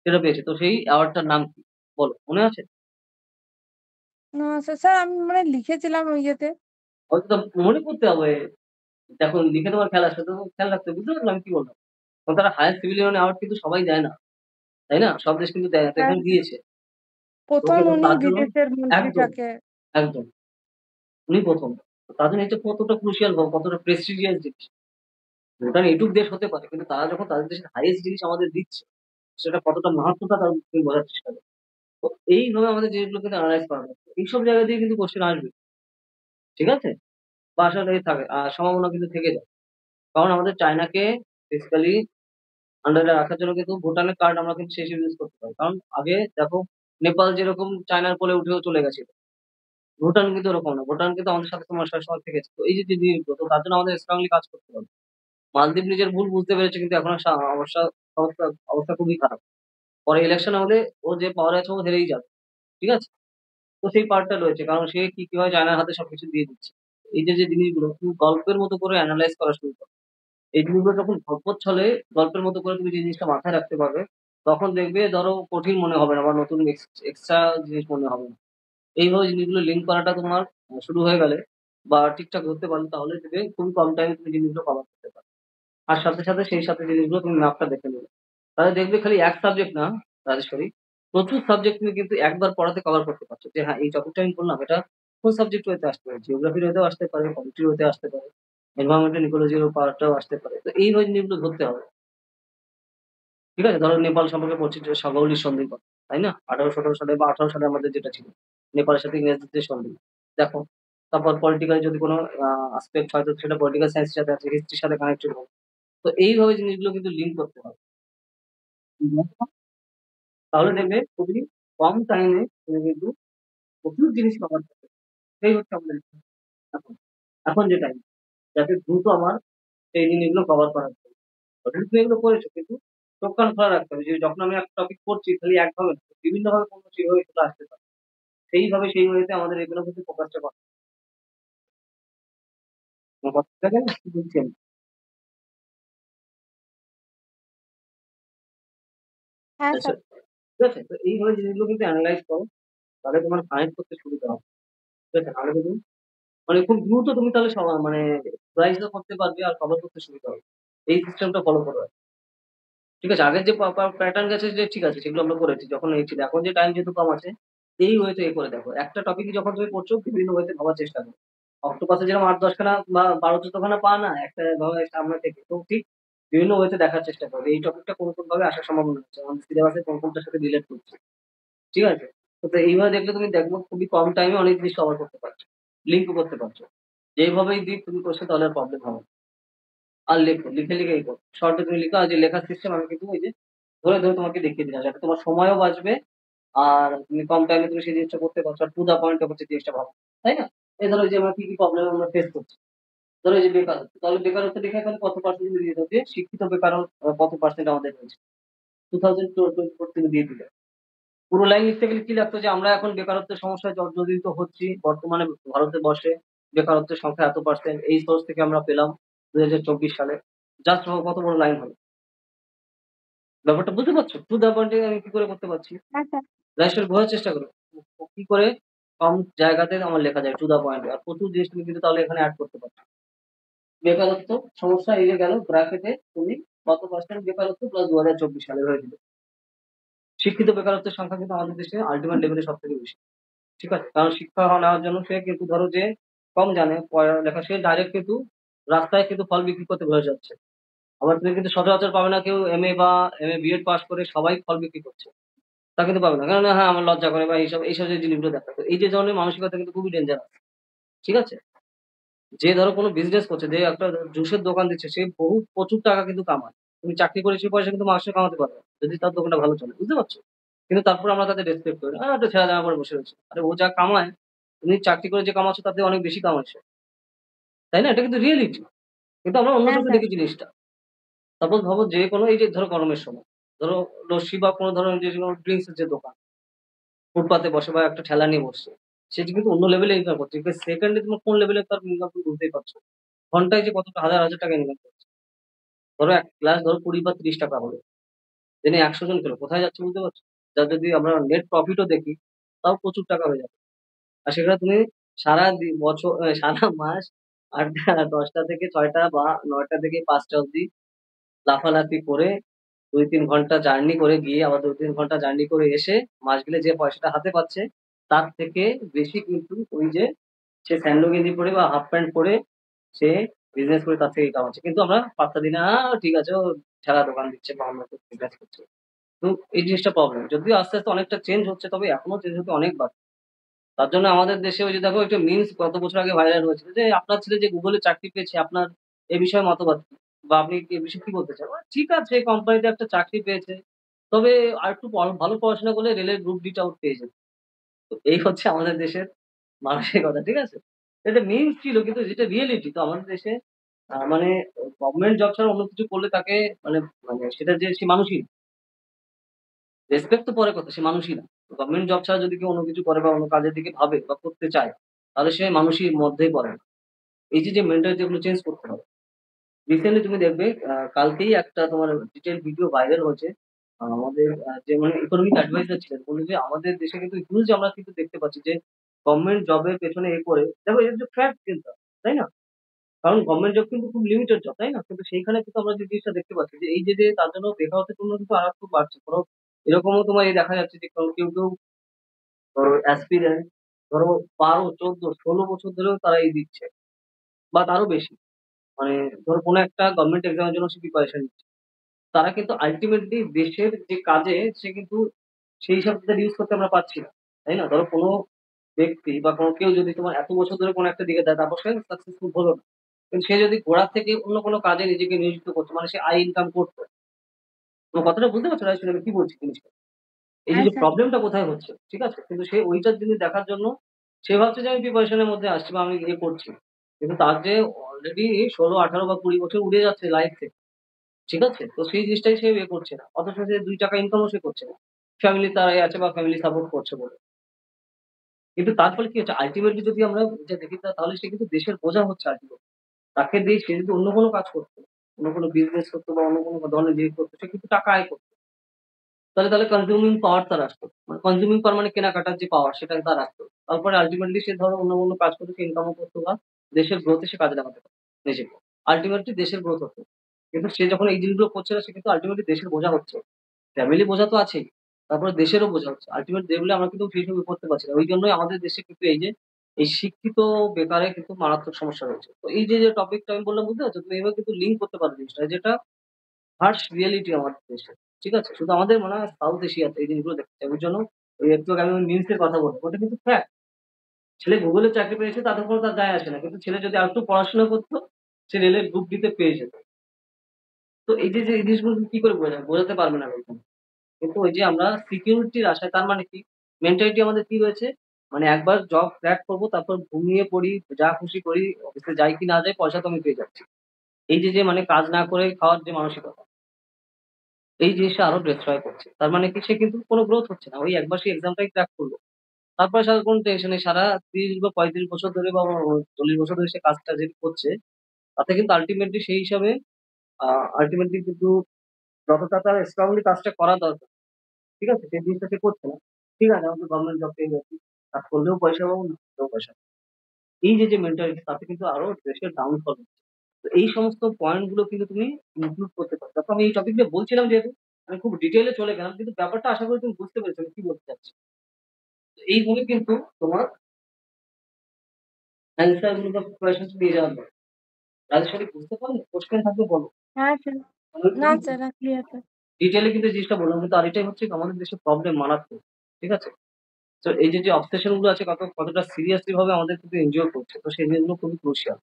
সেটা পেয়েছে। তো সেই অ্যাওয়ার্ডটার নাম কি বলো, মনে আছে? না স্যার, স্যার আমি মানে লিখেছিলাম ওই ইয়েতে। হয়তো তো মনে করতে হবে, দেখো লিখে তোমার খেয়াল আসবে, তো খেয়াল রাখতে হবে। বুঝতে পারলাম আমি কি বললাম, কারণ তারা হায়ার সিভিলিয়ন অ্যাওয়ার্ড কিন্তু সবাই দেয় না, তাই না? সব দেশ কিন্তু দেয় না, তো হ্যাঁ এখানে স্যার। দিয়েছে। তো প্রথম ওকে, তো উনি তার জন্য বিদেশের মন্ত্রী একদম, যাকে। একদম, উনি প্রথম। তো তার জন্য এটা কতটা ক্রুশিয়াল, কতটা প্রেস্টিজিয়াস জিনিস। ভুটান এইটুক দেশ হতে পারে, কিন্তু তারা যখন তাদের দেশের হাইয়েস্ট জিনিস আমাদের দিচ্ছে, সেটা কতটা মাহাত্মটা তার তুমি বোঝার চেষ্টা করো। তো এইভাবে আমাদের জিনিসগুলো কিন্তু অ্যানালাইজ করা যায়, এইসব জায়গা দিয়ে কিন্তু কোশ্চেন আসবে, ঠিক আছে, বা আশা থেকে থাকে, সম্ভাবনা কিন্তু থেকে যায়। কারণ আমাদের চায়নাকে বেসিক্যালি আন্ডারে রাখার জন্য কিন্তু ভুটানের কার্ড আমরা কিন্তু শেষ ইউজ করতে পারি, কারণ আগে দেখো নেপাল যেরকম চায়নার কোলে উঠেও চলে গেছিল, ভুটান কিন্তু ওরকম না, ভুটান কিন্তু আমাদের সাথে তোমার সবসময় থেকেছে। তো এই যে যে জিনিসগুলো, তো তার জন্য আমাদের স্ট্রংলি কাজ করতে হবে। মালদ্বীপ নিজের ভুল বুঝতে পেরেছে, কিন্তু এখন অবস্থা অবস্থা অবস্থা খুবই খারাপ। পরে ইলেকশন হলে ও যে পাওয়ারে আছে ও হেরেই যাবে, ঠিক আছে। তো সেই পার্টটা রয়েছে, কারণ সে কিভাবে চায়নার হাতে সবকিছু দিয়ে দিচ্ছে। এই যে যে জিনিসগুলো তুমি গল্পের মতো করে অ্যানালাইজ করা শুরু করো, এই জিনিসগুলো যখন গল্প ছলে গল্পের মতো করে তুমি যে জিনিসটা মাথায় রাখতে পারবে, তখন দেখবে ধরো কঠিন মনে হবে না বা নতুন এক্সট্রা জিনিস মনে হবে না। এইভাবে জিনিসগুলো লিঙ্ক করাটা তোমার শুরু হয়ে গেলে বা ঠিকঠাক ধরতে পারলে, তাহলে দেখবে খুবই কম টাইমে তুমি জিনিসগুলো কভার করতে পারবে। আর সাথে সাথে সেই সাথে জিনিসগুলো তুমি ম্যাপটা দেখে নেবে, তাহলে দেখবে খালি এক সাবজেক্ট না রাজেশ্বরী, প্রচুর সাবজেক্ট তুমি কিন্তু একবার পড়াতে কভার করতে পারছো, যে হ্যাঁ এই টপিকটা আমি বললাম, এটা কোন সাবজেক্ট হইতে আসতে পারে, জিওগ্রাফির হইতেও আসতে পারে, পলিটির হইতে আসতে পারে, এনভায়রনমেন্টাল ইকোলজির পার্টটাও আসতে পারে। তো এইভাবে জিনিসগুলো ধরতে হবে, ঠিক আছে। ধরো নেপাল সম্পর্কে পড়ছি, যে সাগরলীর সন্ধির কথা, তাই না? 1817 সালে বা 18 সালে আমাদের যেটা ছিল, নেপালের সাথে ইংরেজদের যে সন্ধি, দেখো। তারপর পলিটিক্যাল যদি কোনো আসপেক্ট হয়, তো সেটা পলিটিক্যাল সায়েন্সের সাথে আছে, হিস্ট্রির সাথে কানেক্টেড হবে। তো এইভাবে জিনিসগুলো কিন্তু লিঙ্ক করতে হবে, তাহলে দেখবে খুবই কম টাইমে তুমি কিন্তু প্রচুর জিনিস কভার করতে পারবে। এই হচ্ছে আমাদের এখন। এখন যে টাইম, যাতে দ্রুত আমার সেই জিনিসগুলো কভার করা যায়। অলরেডি তুমি এগুলো করেছো, কিন্তু চোখ কান খোলা রাখতে হবে যে যখন আমি একটা টপিক পড়ছি খালি একভাবে না, বিভিন্নভাবে পড়লে সেভাবে চলে আসতে পারে। সেইভাবে সেই ওয়েতে আমাদের এগুলোর প্রতি ফোকাসটা করা। আমার কথাটাকে কি বলছি আমি? হ্যাঁ আচ্ছা, স্যার। ঠিক আছে? তো এইভাবে জিনিসগুলো কিন্তু এনালাইজ করো, তাহলে তোমার কানেক্ট করতে সুবিধা হবে। ঠিক আছে? তাহলে কিন্তু মানে খুব দ্রুত তুমি তাহলে মানে রিভাইজও করতে পারবে আর কভার করতে সুবিধা হবে। এই সিস্টেমটা ফলো করো। ঠিক আছে? আগের যে প্যাটার্ন গেছে যে ঠিক আছে সেগুলো আমরা করেছি যখন এই ছিল। এখন যে টাইম যেহেতু কম আছে, এই ওয়েতে করে দেখো। একটা টপিকই যখন তুমি পড়ছো বিভিন্ন ওয়েতে ভাবার চেষ্টা করো। অক্টোপাসে যেরকম ৮-১০ খানা বা ১২-১৪ খানা পা না একটা ভাবে সামনে থেকে। তো ঠিক বিভিন্ন ওয়েতে দেখার চেষ্টা করো। এই টপিকটা কোন ভাবে আসার সম্ভাবনা আছে। আমাদের সিলেবাসে কোনটার সাথে রিলেট করছে। ঠিক আছে? তো এইভাবে দেখলে তুমি দেখবে খুবই কম টাইমে অনেক জিনিস কভার করতে পারছো। লিঙ্কও করতে পারছো। যেইভাবেই দিক তুমি করছো তাহলে আর প্রবলেম হবে না। আর লেখো। লিখে এই করো। শর্টে তুমি লিখো। আর যে লেখার সিস্টেম আমি কিন্তু ওই যে ধরে তোমাকে দেখিয়ে দিলাম। যাতে তোমার সময়ও বাঁচবে। আর তুমি কম টাইমে তুমি সেই জিনিসটা করতে পারছো। আর টু দ্যা পয়েন্ট এ হচ্ছে জিনিসটা ভালো। তাই না? এই ধরো যে আমরা কি প্রবলেম আমরা ফেস করছি। ধরো এই যে বেকারত্ব। তাহলে বেকারত্ব লিখে এখানে কত পার্সেন্ট তুমি দিয়ে দাও যে শিক্ষিত বেকার কত পার্সেন্ট আমাদের রয়েছে। 2024 তুমি দিয়ে দিলে। পুরো লাইন লিখতে গেলে কি লাগতো যে আমরা এখন বেকারত্বের সমস্যায় জর্জরিত হচ্ছি। বর্তমানে ভারতবর্ষে বেকারত্বের সংখ্যা এত পার্সেন্ট। এই সোর্স থেকে আমরা পেলাম 2024 সালে। জাস্ট কত বড় লাইন হবে। ব্যাপারটা বুঝতে পারছো? টু দ্যা পয়েন্ট এ আমি কি করে করতে পারছি? হ্যাঁ স্যার। লাইফস্টাইল বোঝার চেষ্টা করো। কি করে কম জায়গাতে আমার লেখা যায় টু দ্যা পয়েন্ট এ। আর প্রচুর জিনিস তুমি কিন্তু তাহলে এখানে এড করতে পারছো। বেকারত্ব সমস্যা এই যে গেল ব্র্যাকেটে তুমি কত পার্সেন্ট বেকারত্ব প্লাস 2024 সালে হয়ে দিল। শিক্ষিত বেকারত্বের সংখ্যা কিন্তু আমাদের দেশে আল্টিমেট লেভেলে সব থেকে বেশি। ঠিক আছে? কারণ শিক্ষা নেওয়ার জন্য সে কিন্তু ধরো যে কম জানে পড়ালেখা সে ডাইরেক্ট কিন্তু রাস্তায় কিন্তু ফল বিক্রি করতে বসে যাচ্ছে। আবার তুমি কিন্তু সচরাচর পাবে না কেউ এমএ বা এমএ বিএড পাস করে সবাই ফল বিক্রি করছে। তা কিন্তু পাবে না। কারণ হ্যাঁ, আমার লজ্জা করে বা এইসব যে জিনিসগুলো দেখা। তো এই যে ধরনের মানসিকতা কিন্তু খুবই ডেঞ্জারাস। ঠিক আছে? যে ধরো কোনো বিজনেস করছে, যে একটা জুসের দোকান দিচ্ছে সে প্রচুর টাকা কিন্তু কামায়। তুমি চাকরি করে সেই পয়সা কিন্তু মাসে কামাতে পারবে না, যদি তার দোকানটা ভালো চলে। বুঝতে পারছো? কিন্তু তারপরে আমরা তাদের রেসপেক্ট করি না। একটা ছেঁড়া জামা পরে বসে রয়েছে। আরে ও যা কামায়, তুমি চাকরি করে যে কামাচ্ছ তার থেকে অনেক বেশি কামাচ্ছে। তাই না? এটা কিন্তু রিয়েলিটি। কিন্তু আমরা অন্য হ্যাঁ চোখে স্যার। দেখি জিনিসটা। সাপোজ ভাবো যে কোনো এই যে ধরো গরমের সময়, ধরো লস্যি বা কোনো ধরনের যে কোনো ড্রিংকস এর যে দোকান, ফুটপাতে বসে বা একটা ঠেলা নিয়ে বসছে। সে যে কিন্তু অন্য লেভেলে ইনকাম করছে। কিন্তু সেকেন্ডে তোমার কোন লেভেলে তার ইনকাম তুমি বুঝতেই পারছো। ঘন্টায় যে কতটা হাজার টাকা ইনকাম করছে। ধরো এক গ্লাস ধরো 20 বা 30 টাকা হলো। দিনে ১০০ জন খেলো। কোথায় যাচ্ছে বুঝতে পারছো? যার যদি আমরা নেট প্রফিট ও দেখি, তাও প্রচুর টাকা হয়ে যাবে। আর সেখানে তুমি সারা বছর সারা মাস ৮টা ১০টা থেকে ৬টা বা ৯টা থেকে ৫টা অব্দি লাফালাফি করে ২-৩ ঘন্টা জার্নি করে গিয়ে আবার ২-৩ ঘন্টা জার্নি করে এসে মাস গেলে যে পয়সাটা হাতে পাচ্ছে, তার থেকে বেশি কিন্তু ওই যে সে স্যান্ডো গেঞ্জি পরে বা হাফ প্যান্ট পরে সে বিজনেস করে তার থেকে কামাচ্ছে। কিন্তু আমরা পাত্তা দিই না, ঠিক আছে ও ঠেলা দোকান দিচ্ছে বা অন্য কিছু বিজনেস করছে। তো এই জিনিসটা প্রবলেম। যদিও আস্তে অনেকটা চেঞ্জ হচ্ছে তবে এখনো চেঞ্জ হতে অনেক বাকি। তার জন্য আমাদের দেশে ওই যে দেখো একটা মিমস গত বছর আগে ভাইরাল হয়েছিল যে, "আপনার ছেলে যে Google এ চাকরি পেয়েছে আপনার এ বিষয়ে মতবাদ কি? বা আপনি এ বিষয়ে কি বলতে চান?" ঠিক আছে কোম্পানিতে একটা চাকরি পেয়েছে। তবে আরেকটু ভালো পড়াশোনা করলে রেলের গ্রুপ ডি টাও পেয়ে যেত। তো এই হচ্ছে আমাদের দেশের মানসিকতা। ঠিক আছে? এটা মিমস ছিল কিন্তু যেটা রিয়েলিটি। তো আমাদের দেশে মানে গভর্নমেন্ট জব ছাড়া অন্য কিছু করলে তাকে মানে মানে সেটা যে সে মানুষই না। রেসপেক্ট তো পরের কথা, সে মানুষই না। গভর্নমেন্ট জব ছাড়া যদি কেউ অন্য কিছু করে বা অন্য কাজের দিকে ভাবে বা করতে চায়, তাহলে সে মানুষই মধ্যেই পড়ে না। এই যে মেন্টালিটি গুলো চেঞ্জ করতে হবে। রিসেন্টলি তুমি দেখবে কালকেই একটা তোমার ডিটেইল ভিডিও ভাইরাল হয়েছে। আমাদের যে মানে ইকোনমিক অ্যাডভাইজার ছিলেন বললেন যে আমাদের দেশে কিন্তু হিউজ আমরা কিন্তু দেখতে পাচ্ছি যে গভর্নমেন্ট জবের পেছনে করে দেখো এটা যে ফ্যাক্ট কিন্তু, তাই না? কারণ গভর্নমেন্ট জব কিন্তু খুব লিমিটেড জব, তাই না? কিন্তু সেইখানে কিন্তু আমরা যে জিনিসটা দেখতে পাচ্ছি যে এই যে তার জন্য বেকারত্বের জন্য কিন্তু আরেকটু বাড়ছে। ধরো এরকমও তোমার দেখা যাচ্ছে যে কেউ ধরো অ্যাসপিরেন্ট ধরো ১২, ১৪, ১৬ বছর ধরেও তারা দিচ্ছে বা তারও বেশি। মানে ধরো কোনো একটা গভর্নমেন্ট এক্সাম এর জন্য সে প্রিপারেশন নিচ্ছে। তারা কিন্তু আল্টিমেটলি দেশের যে কাজে সে কিন্তু সেই হিসাবে তাদের ইউজ করতে আমরা পারছি না। তাই না? ধরো কোনো ব্যক্তি বা কেউ যদি তোমার এত বছর ধরে কোনো একটা দিকে দেয় তারপর সে সাকসেসফুল হলো না। কিন্তু সে যদি গোড়া থেকে অন্য কোনো কাজে নিজেকে নিয়োজিত করতো মানে সে আয় ইনকাম করতো। তো কথাটা বুঝতে পারছো রাইট আমি কি বলছি জিনিসটা? এই হ্যাঁ যে স্যার। প্রবলেমটা কোথায় হচ্ছে, ঠিক আছে? কিন্তু সে ওইটার জিনিস দেখার জন্য সে ভাবছে যে আমি প্রিপারেশন এর মধ্যে আসছি বা আমি করছি। কিন্তু তার যে অলরেডি ১৬, ১৮ বা ২০ বছর উড়ে যাচ্ছে লাইফ থেকে। ঠিক আছে? তো সেই জিনিসটাই সে করছে না। অথচ সে ৳২ ইনকামও সে করছে না। ফ্যামিলি তার আছে বা ফ্যামিলি সাপোর্ট করছে বলে। কিন্তু তার ফলে কি হচ্ছে? আল্টিমেটলি যদি আমরা এটা দেখি তাহলে সে কিন্তু দেশের বোঝা হচ্ছে আল্টিমেটলি। তাকে দিয়ে সে যদি অন্য কোনো কাজ করতো, অন্য কোনো বিজনেস করতো বা অন্য কোনো ধরনের জিনিস করতো, সে কিন্তু টাকা আয় করতো। তাহলে কনজিউমিং পাওয়ার তার আসতো। মানে কনজিউমিং পাওয়ার মানে কেনাকাটার যে পাওয়ার সেটা তার আসতো। তারপরে আল্টিমেটলি সে ধরো অন্য কোনো কাজ করে সে ইনকামও করতো বা দেশের গ্রোথ এ সে কাজে লাগাতে পারত নিজেকে। আল্টিমেটলি দেশের গ্রোথ হতো। কিন্তু সে যখন এই জিনিসগুলো করছে না সে কিন্তু আল্টিমেটলি দেশের বোঝা হচ্ছে। ফ্যামিলি বোঝা তো আছেই। তারপরে দেশেরও বোঝা হচ্ছে। আল্টিমেট দেখলে আমরা কিন্তু সেইসব করতে পারছি না। ওইজন্যই আমাদের দেশে কিন্তু এই যে এই শিক্ষিত বেকারের কিন্তু মারাত্মক সমস্যা রয়েছে। তো এই যে টপিকটা আমি বললাম বুঝতে পারছো? তুমি এভাবে কিন্তু লিঙ্ক করতে পারো জিনিসটা। যেটা হার্শ রিয়ালিটি আমাদের দেশে। ঠিক আছে? শুধু আমাদের মনে হয় সাউথ এশিয়াতে এই জিনিসগুলো দেখতে চাই। ওই জন্য ওই একটু আগে আমি মিমস এর কথা বললাম। ওটা কিন্তু ফ্যাক্ট। ছেলে গুগলে চাকরি পেয়েছে তাতে কোনো তার যায় আসে না। কিন্তু ছেলে যদি আরেকটু পড়াশোনা করত, সে রেলের গ্রুপ ডি তে পেয়ে যেত। তো এই যে এই জিনিসগুলো তুমি কি করে বোঝাবে? বোঝাতে পারবে না কখনো। কিন্তু ওই যে আমরা সিকিউরিটির আশায় তার মানে কি? মেন্টালিটি আমাদের কি রয়েছে? মানে একবার জব ক্র্যাক করব তারপর ঘুমিয়ে পড়ি, যা খুশি করি, অফিসে যাই কি না যাই পয়সা তো আমি পেয়ে যাচ্ছি। এই যে মানে কাজ না করে খাওয়ার যে মানসিকতা, এই জিনিসটা আরো ডেস্ট্রয় করছে। তার মানে কি সে কিন্তু কোনো গ্রোথ হচ্ছে না। ওই একবার সে এক্সামটাই ক্র্যাক করল। তারপরে সারা কোনো টেনশন নেই। সারা ৩০ বা ৩৫ বছর ধরে বা ৪০ বছর ধরে সে কাজটা যে করছে, তাতে কিন্তু আল্টিমেটলি সেই হিসাবে আ আল্টিমেটলি কিন্তু যতটা তার স্ট্রংলি কাজটা করা দরকার, ঠিক আছে? সেই জিনিসটা সে করছে না। ঠিক আছে, আমি তো গভর্নমেন্ট জব পেয়ে গেছি। কাজ করলেও পয়সা পাবো, না করলেও পয়সা পাবো। এই যে মেন্টালিটি তাতে কিন্তু আরো দেশের ডাউনফল হচ্ছে। তো এই সমস্ত পয়েন্ট গুলো কিন্তু তুমি ইনক্লুড করতে পারো। দেখো আমি এই টপিক নিয়ে বলছিলাম যেহেতু আমি খুব ডিটেইল এ চলে গেলাম। কিন্তু ব্যাপারটা আশা করি তুমি বুঝতে পেরেছো আমি কি বলতে চাচ্ছি। তো এইভাবে কিন্তু তোমার অ্যান্সার গুলো বা প্রিপারেশন নিয়ে যাওয়া দরকার। রাজেশ্বরী বুঝতে পারলে? কোয়েশ্চেন থাকলে বলো। হ্যাঁ স্যার। আমি না খুবই স্যার, ক্লিয়ার স্যার। ডিটেইলে কিন্তু জিনিসটা বললাম। কিন্তু আরেকটাই হচ্ছে আমাদের দেশে প্রবলেম মারাত্মক। ঠিক আছে? তো এই যে অবসেশন গুলো আছে কতটা সিরিয়াসলি ভাবে আমাদের কিন্তু এনজয় করছে। তো সেই জিনিসগুলো খুবই ক্রুশিয়াল।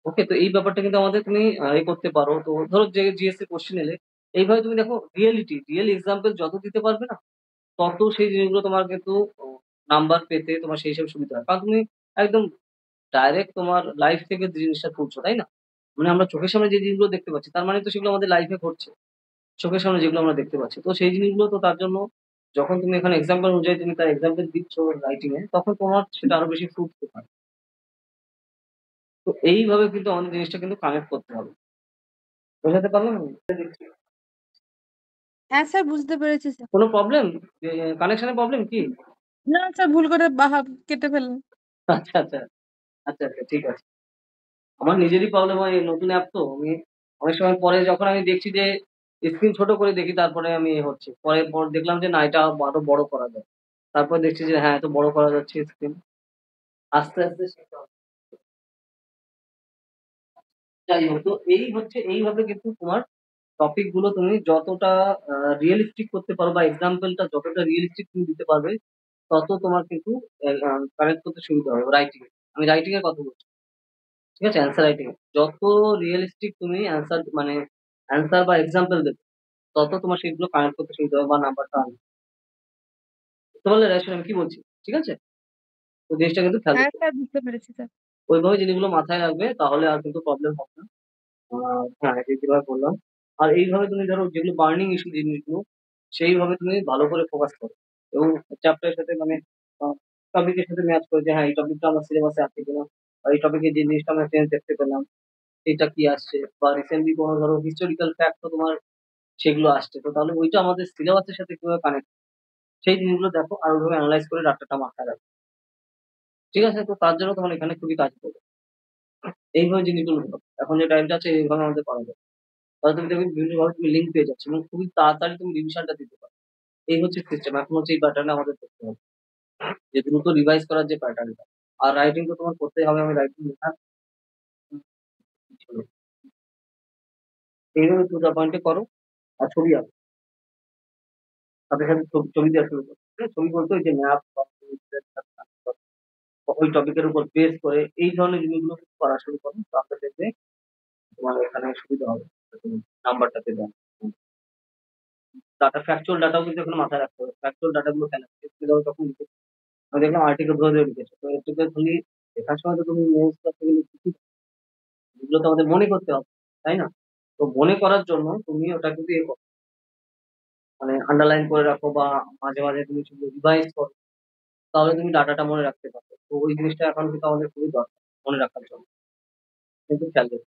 ওকে? তো এই ব্যাপারটা কিন্তু আমাদের তুমি করতে পারো। তো ধরো যে জিএসসি কোয়েশ্চেন এলে এইভাবে তুমি দেখো রিয়েল এক্সাম্পল যত দিতে পারবে না, তত সেই জিনিসগুলো তোমার কিন্তু ও নাম্বার পেতে তোমার সেই হিসাবে সুবিধা হয়। কারণ তুমি একদম ডাইরেক্ট তোমার লাইফ থেকে জিনিসটা তুলছো, তাই না? মানে আমরা চোখের সামনে যে জিনিসগুলো দেখতে পাচ্ছি, তার মানে তো সেগুলো আমাদের লাইফে ঘটছে। চোখের সামনে যেগুলো আমরা দেখতে পাচ্ছি। তো সেই জিনিসগুলো তো তার জন্য যখন তুমি এখানে এক্সাম্পল অনুযায়ী তুমি তার এক্সাম্পল দিচ্ছ রাইটিং এ, তখন তোমার সেটা আরো বেশি ফ্রুটফুল হয়। তো এইভাবে কিন্তু আমাদের জিনিসটা কিন্তু কানেক্ট করতে হবে। বোঝাতে পারলাম আমি? হ্যাঁ স্যার, বুঝতে পেরেছি স্যার। কোনো প্রবলেম? কানেকশন এর প্রবলেম কি? না স্যার, ভুল করে কেটে ফেললাম। আচ্ছা, আচ্ছা। আচ্ছা, ঠিক আছে। আমার নিজেরই প্রবলেম হয় এই নতুন অ্যাপ তো। আমি অনেক সময় পরে যখন আমি দেখছি যে স্ক্রিন ছোট করে দেখি তারপরে আমি হচ্ছে। পরে দেখলাম যে না এটা আরো বড় করা যায়। তারপর দেখছি যে হ্যাঁ, এত বড় করা যাচ্ছে স্ক্রিন। আস্তে শেখা হবে। যাই হোক, তো এই হচ্ছে এইভাবে কিন্তু তোমার টপিক গুলো তুমি যতটা রিয়ালিস্টিক করতে পারো বা এক্সাম্পলটা যতটা রিয়ালিস্টিক তুমি দিতে পারবে, তত তোমার কিন্তু কানেক্ট করতে সুবিধা হবে রাইটিং এ। আমি রাইটিং এর কথা বলছি। ঠিক আছে? অ্যান্সার রাইটিং এ। যত রিয়ালিস্টিক তুমি অ্যান্সার বা এক্সাম্পল দেবে, তত তোমার সেগুলো কানেক্ট করতে সুবিধা হবে বা নাম্বারটা আনবে। বুঝতে পারলে রাইসুল আমি কি বলছি? ঠিক আছে? তো জিনিসটা কিন্তু খেয়াল হ্যাঁ রাখতে হবে। স্যার, বুঝতে পেরেছি স্যার। ওইভাবে জিনিসগুলো মাথায় রাখবে তাহলে আর কিন্তু প্রবলেম হবে না। হ্যাঁ, যেভাবে বললাম। আর এইভাবে তুমি ধরো যেগুলো বার্নিং ইস্যু জিনিসগুলো, সেইভাবে তুমি ভালো করে ফোকাস করো। এবং চ্যাপ্টারের সাথে মানে আ টপিকের সাথে ম্যাচ করে যে হ্যাঁ, এই টপিকটা আমার সিলেবাসে আছে কিনা? বা এই টপিকে যে জিনিসটা আমরা চেঞ্জ দেখতে পেলাম, এটা কি আসছে? বা রিসেন্টলি কোনো ধরো হিস্টোরিক্যাল ফ্যাক্ট তো তোমার সেগুলো আসছে। তো তাহলে ওইটা আমাদের সিলেবাসের সাথে কিভাবে কানেক্ট সেই জিনিসগুলো দেখো আর ওইভাবে এনালাইজ করে ডাটাটা মাথায় রাখো। ঠিক আছে? তো তার জন্য তোমার এখানে খুবই কাজ দেবে। এইভাবে জিনিসগুলো হলো। এখন যে টাইমটা আছে এইভাবে আমাদের করা যায়। তাহলে তুমি দেখবে বিভিন্নভাবে তুমি লিঙ্ক পেয়ে যাচ্ছ এবং খুবই তাড়াতাড়ি তুমি রিভিশনটা দিতে পারো। এই হচ্ছে সিস্টেম। এখন হচ্ছে এই প্যাটার্ন আমাদের করতে হবে। যে দ্রুত রিভাইজ করার যে প্যাটার্নটা। আর রাইটিং তো তোমার করতেই হবে। আমি রাইটিং লেখা ছিল। এইভাবে টু দ্যা পয়েন্টে করো আর ছবি আঁকো। সাথে ছবি দেওয়া শুরু করো। ঠিক আছে? ছবি বলতে ওই যে ম্যাপ বা ওই টপিকের উপর বেস করে এই ধরনের জিনিসগুলো করা শুরু করো। তাহলে দেখবে তোমার এখানে সুবিধা হবে। তুমি নাম্বারটা পেতে। ফ্যাকচুয়াল ডাটাও কিন্তু এখানে মাথায় রাখতে হবে। ফ্যাকচুয়াল ডাটা গুলো কেন? যখন লিখেছো আমি দেখলাম আর্টিকেল ধরে লিখেছো। তো আর্টিকেল খালি লেখার সময় তো তুমি নিউজ পেপার থেকে লিখতে এগুলো তো আমাদের মনে করতে হবে, তাই না? তো মনে করার জন্য তুমি ওটা কিন্তু করো, মানে আন্ডারলাইন করে রাখো বা মাঝে মাঝে তুমি শুধু রিভাইজ করো, তাহলে তুমি ডাটাটা মনে রাখতে পারবে। তো ওই জিনিসটা এখন কিন্তু আমাদের খুবই দরকার মনে রাখার জন্য, কিন্তু খেয়াল রেখো।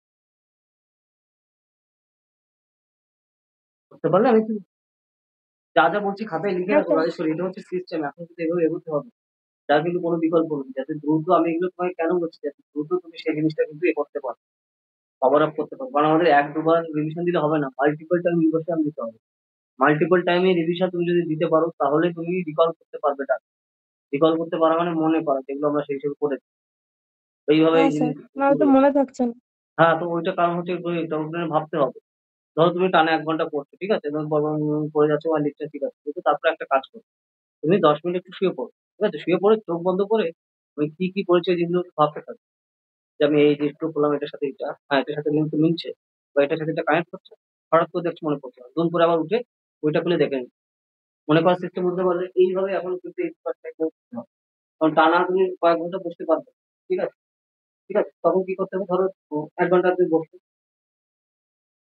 বুঝতে পারলে আমি কি যা যা বলছি খাতায় লিখে হ্যাঁ রাখো স্যার। রাজেশ্বরী, এটা হচ্ছে সিস্টেম, এখন কিন্তু এভাবে এগোতে হবে। যার কিন্তু কোনো বিকল্প নেই, যাতে দ্রুত আমি এগুলো তোমাকে কেন বলছি, যাতে দ্রুত তুমি সেই জিনিসটা কিন্তু করতে পারো, কভার আপ করতে পারো। কারণ আমাদের এক দুবার রিভিশন দিলে হবে না, মাল্টিপল টাইম রিভিশন দিতে হবে। মাল্টিপল টাইমে রিভিশন তুমি যদি দিতে পারো তাহলে তুমি রিকল করতে পারবে টাকা। রিকল করতে পারা মানে মনে করা, যেগুলো আমরা সেই হিসেবে করেছি। এইভাবে হ্যাঁ এই স্যার, জিনিস। নাহলে তো মনে থাকছে না। হ্যাঁ, তো ওইটা কারণ হচ্ছে এটা ওটা ভাবতে হবে। ধরো তুমি টানা ১ ঘন্টা পড়ছো, ঠিক আছে? তুমি পড়ে যাচ্ছো বা লিখছো, ঠিক আছে। কিন্তু তারপরে একটা কাজ করো। তুমি ১০ মিনিট একটু শুয়ে পড়ো। ঠিক আছে? শুয়ে পড়ে চোখ বন্ধ করে তুমি কি পড়েছো এই জিনিসগুলো একটু ভাবতে থাকো। যে আমি এই যে একটু পড়লাম এটার সাথে এটা, হ্যাঁ, এটার সাথে লিঙ্ক মিলছে বা এটার সাথে এটা কানেক্ট করছে। হঠাৎ করে দেখছো মনে পড়ছে না। দুম করে আবার উঠে বইটা খুলে দেখে নিই। মনে করার সিস্টেম বুঝতে পারলে এইভাবে এখন কিন্তু এই কাজটা করতে হবে। কারণ টানা তুমি কয়েক ঘন্টা বসতে পারবে না। ঠিক আছে? ঠিক আছে? তখন কি করতে হবে, ধরো ১ ঘন্টা তুমি বসছো